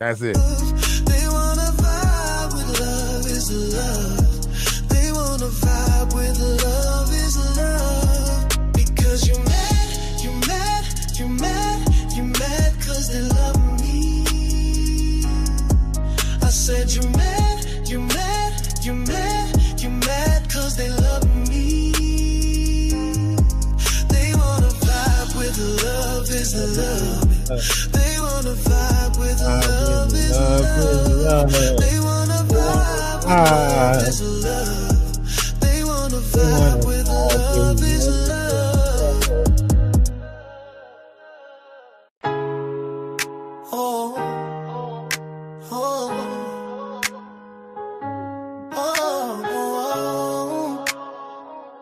That's it. They wanna vibe with love is love. They wanna vibe with love is love. Because you mad, you mad, you mad, you mad cause they love me. I said you mad, you mad, you mad, you mad cause they love me. They wanna vibe with love is love. They wanna vibe with love is love. They wanna vibe with love is love. They wanna vibe with love is love. Oh, oh, oh, oh,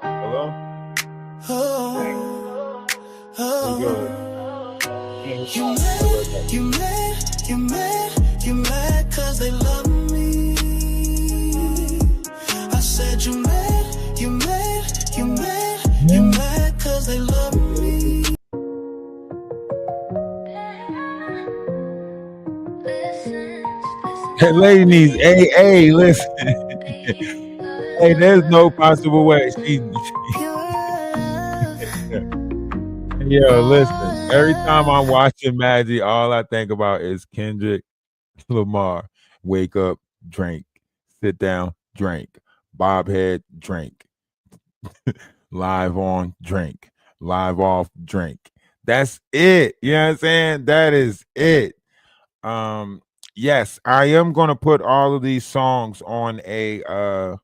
Hello? oh, oh. Good. You mad, you mad, you mad, you mad cause they love me. I said you mad, you mad, you mad, you mad cause they love me. Hey, lady needs hey, listen. Hey, there's no possible way. Yo, listen. Every time I'm watching Maggie, all I think about is Kendrick Lamar. Wake up, drink. Sit down, drink. Bobhead, drink. Live on, drink. Live off, drink. That's it. You know what I'm saying? That is it. Yes, I am gonna put all of these songs on a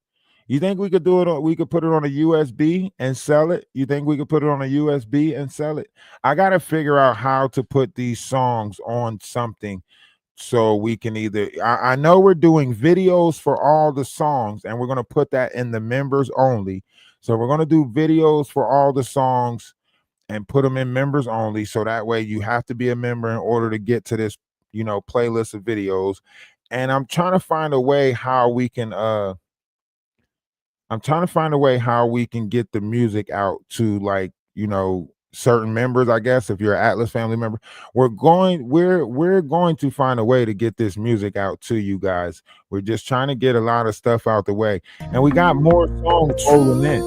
you think we could do it on, we could put it on a USB and sell it? You think we could put it on a USB and sell it? I got to figure out how to put these songs on something so we can either I know we're doing videos for all the songs and we're going to put that in the members only. So we're going to do videos for all the songs and put them in members only, so that way you have to be a member in order to get to this, you know, playlist of videos. And I'm trying to find a way how we can get the music out to, like, you know, certain members. I guess if you're an Atlas family member, we're going to find a way to get this music out to you guys. We're just trying to get a lot of stuff out the way, and we got more songs rolling in.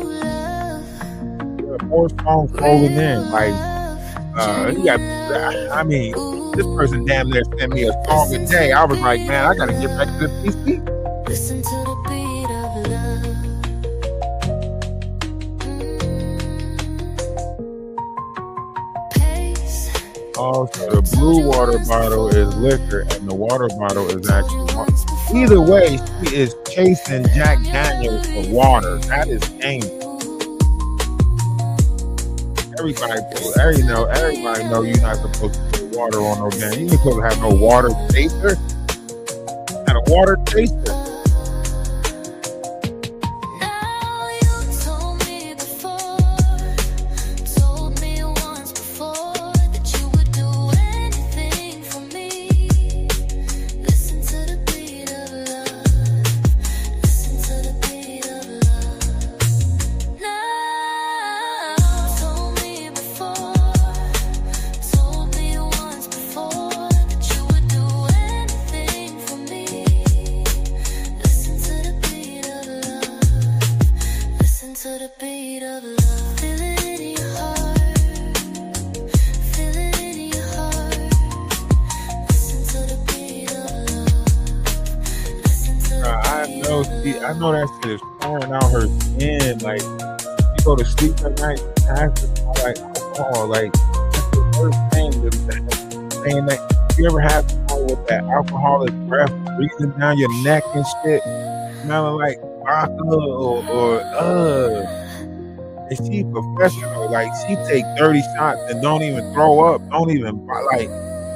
Like I mean, this person damn near sent me a song a day. I was like, man, I gotta get back to the PC. Listen to the beat of love. Also, the blue water bottle is liquor and the water bottle is actually water. Either way, she is chasing Jack Daniels for water. That is dangerous. Everybody know you're not supposed to put water on no damn. You ain't supposed to have no water chaser. Not a water chaser. I know that shit is pouring out her skin. Like you go to sleep at night, has to smell like alcohol. Like that's the worst thing. Saying that you ever have someone with that alcoholic breath breathing down your neck and shit, smelling like vodka and she professional. Like she take 30 shots and don't even throw up. Don't even like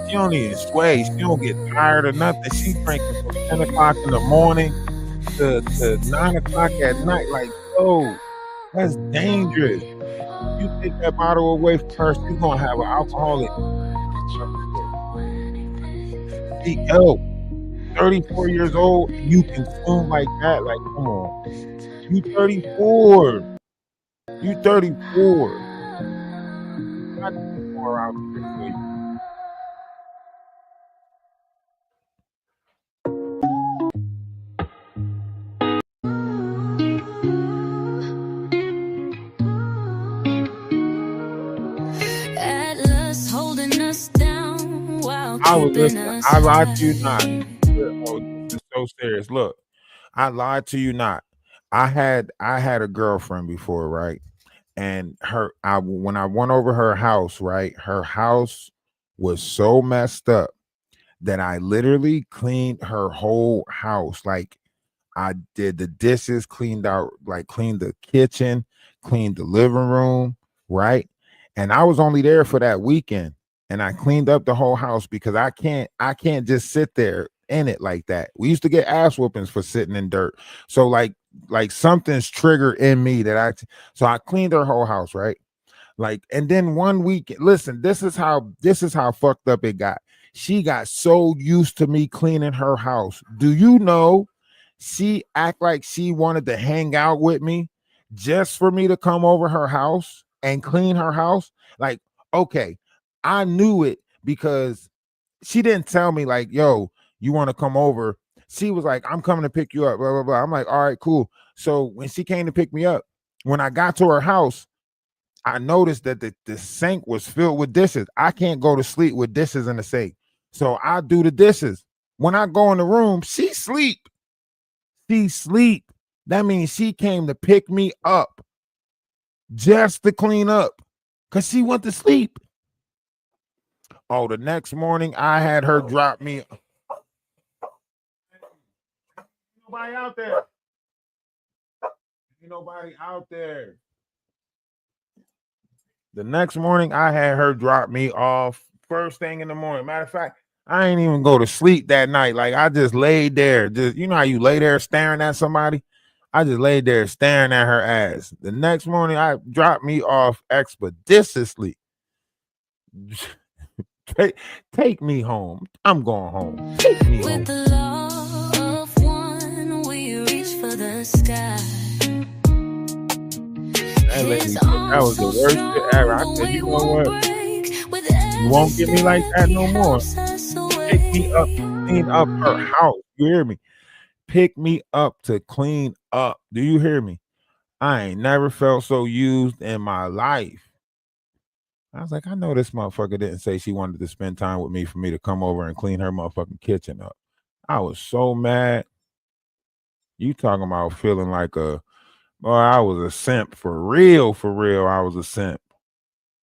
she don't even sway. She don't get tired or nothing. She drinking from 10 o'clock in the morning to 9 o'clock at night. Like, yo, that's dangerous. You take that bottle away from her, she's gonna have an alcoholic. Yo, 34 years old, you consume like that. Like, come on. You 34. You 34. Got more out there for you. Atlas holding us down while I was keeping listening. us I lied to you not. high. Oh, this is so serious. Look, I lied to you not. I had a girlfriend before, right? And when I went over her house, right? Her house was so messed up that I literally cleaned her whole house. Like I did the dishes, cleaned out, like cleaned the kitchen, cleaned the living room, right? And I was only there for that weekend. And I cleaned up the whole house because I can't just sit there in it like that. We used to get ass whoopings for sitting in dirt. So like something's triggered in me so I cleaned her whole house, right? Like, and then one week, listen, this is how fucked up it got. She got so used to me cleaning her house. Do you know she act like she wanted to hang out with me just for me to come over her house and clean her house? Like, okay, I knew it because she didn't tell me like, yo, you want to come over. She was like, I'm coming to pick you up, blah, blah, blah. I'm like, all right, cool. So when she came to pick me up, when I got to her house, I noticed that the sink was filled with dishes. I can't go to sleep with dishes in the sink. So I do the dishes. When I go in the room, she sleep. She sleep. That means she came to pick me up just to clean up because she went to sleep. Oh, the next morning I had her drop me. Nobody out there. Ain't nobody out there. The next morning I had her drop me off first thing in the morning. Matter of fact, I ain't even go to sleep that night. Like I just laid there. Just you know how you lay there staring at somebody? I just laid there staring at her ass. The next morning I dropped me off expeditiously. Take me home. I'm going home. Take me home. With the law of one, we reach for the sky. That lady said that was the worst shit ever. I said, you know what? You won't get me like that no more. Pick me up, clean up her house. You hear me? Pick me up to clean up. Do you hear me? I ain't never felt so used in my life. I was like, I know this motherfucker didn't say she wanted to spend time with me for me to come over and clean her motherfucking kitchen up. I was so mad. You talking about feeling like a boy, I was a simp for real, for real. I was a simp.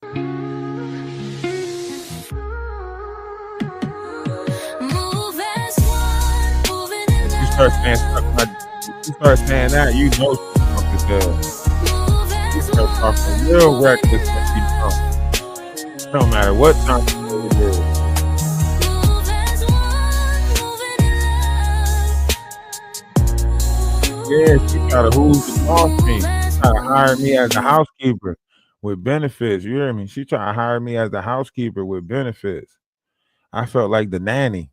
If you start saying stuff like you start saying that, you know she's drunk as hell. You start talking real reckless when she's drunk. No matter what time it is. Yeah, she tried to who's the boss me. She tried to hire me as a housekeeper with benefits. You hear me? She tried to hire me as the housekeeper with benefits. I felt like the nanny.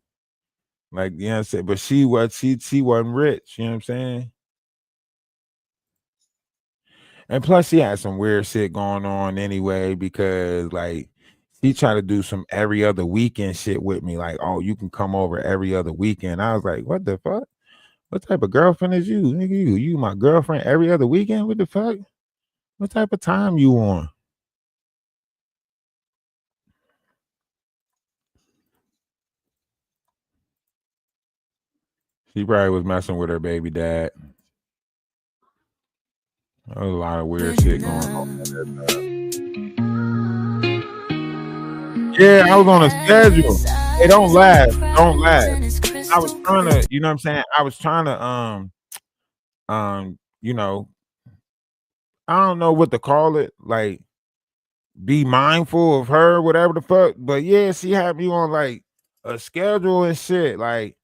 Like, you know what I'm saying? But she wasn't rich, you know what I'm saying? And plus she had some weird shit going on anyway, because like she tried to do some every other weekend shit with me. Like, oh, you can come over every other weekend. I was like, what the fuck? What type of girlfriend is you? Nigga, you my girlfriend every other weekend? What the fuck? What type of time you on? She probably was messing with her baby dad. A lot of weird shit going on. Yeah, I was on a schedule. Hey, don't laugh. Don't laugh. I was trying to, you know what I'm saying? I was trying to, you know, I don't know what to call it, like be mindful of her, whatever the fuck. But yeah, she had me on like a schedule and shit. Like,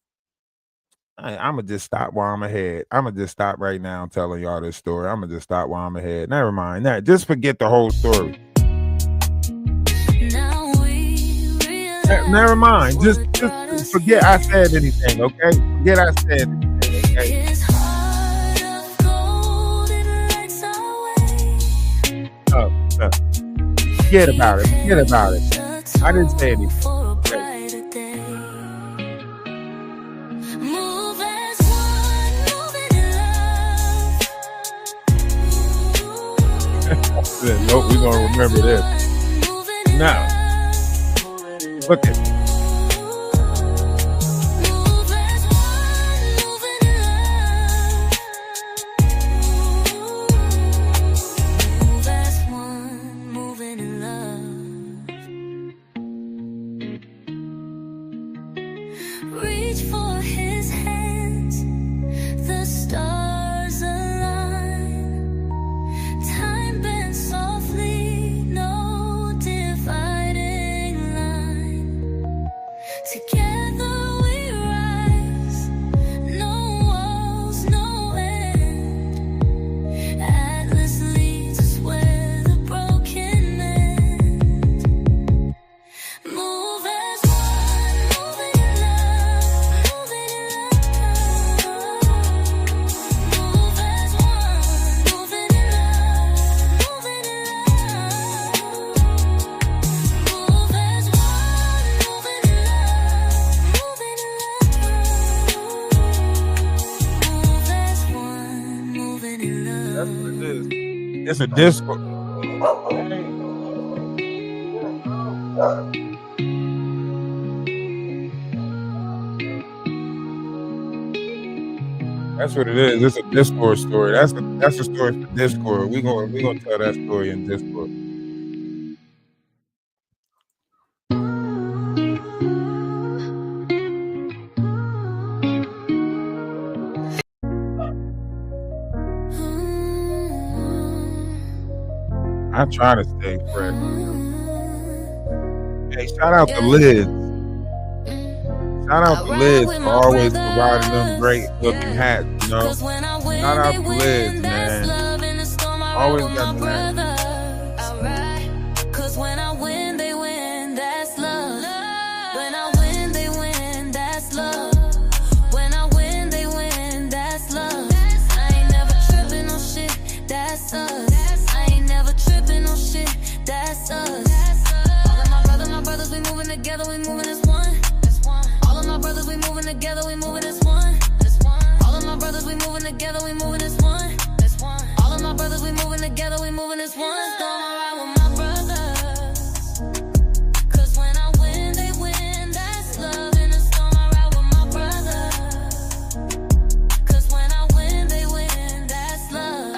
I'ma just stop while I'm ahead. I'ma just stop right now telling y'all this story. I'ma just stop while I'm ahead. Never mind that. Just forget the whole story. Never mind. Just forget I said anything, okay? Forget I said anything, okay? Oh, forget about it. Forget about it. I didn't say anything. Nope, we're gonna remember this. Now, look at it. Reach for his hands, the stars align. Time bends softly, no dividing line. Together we rise, no walls, no end. Atlas leads us where the broken end. Move as one, moving in love, moving in love. Move as one, moving in love, moving in love. Move as one, moving in love, moving in love. Move as one, moving in love. That's what it is. It's a Discord. That's what it is. It's a Discord story. That's a story for Discord. We gonna tell that story in Discord. I try to stay fresh. Hey, shout out to Liz. Shout out to Liz for always providing them great looking hats, you know. Shout out to Liz, man. Always got the hats. Cause when I win, they win, that's love. When I win, they win, that's love. When I win, they win, that's love. I ain't never tripping on shit, that's us. I ain't never tripping on shit, that's us. All of my brothers, we moving together, we moving as one. All of my brothers, we moving together, we moving as one. All of my brothers, we moving together, we moving as one. All of my brothers, we moving together, we moving as one. Going around with my brothers. Cause when I win, they win, that's love. In the storm, I ride with my brothers. Cause when I win, they win, that's love.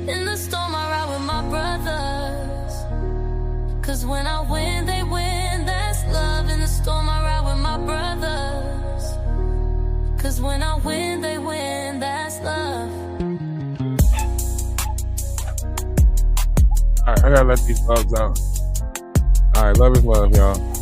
In the storm, I ride with my brothers. Cause when I win, they win, that's love. In the storm, I ride with my brothers. Cause when I win, they win, that's love. All right, I gotta let these dogs out. All right, love is love, y'all.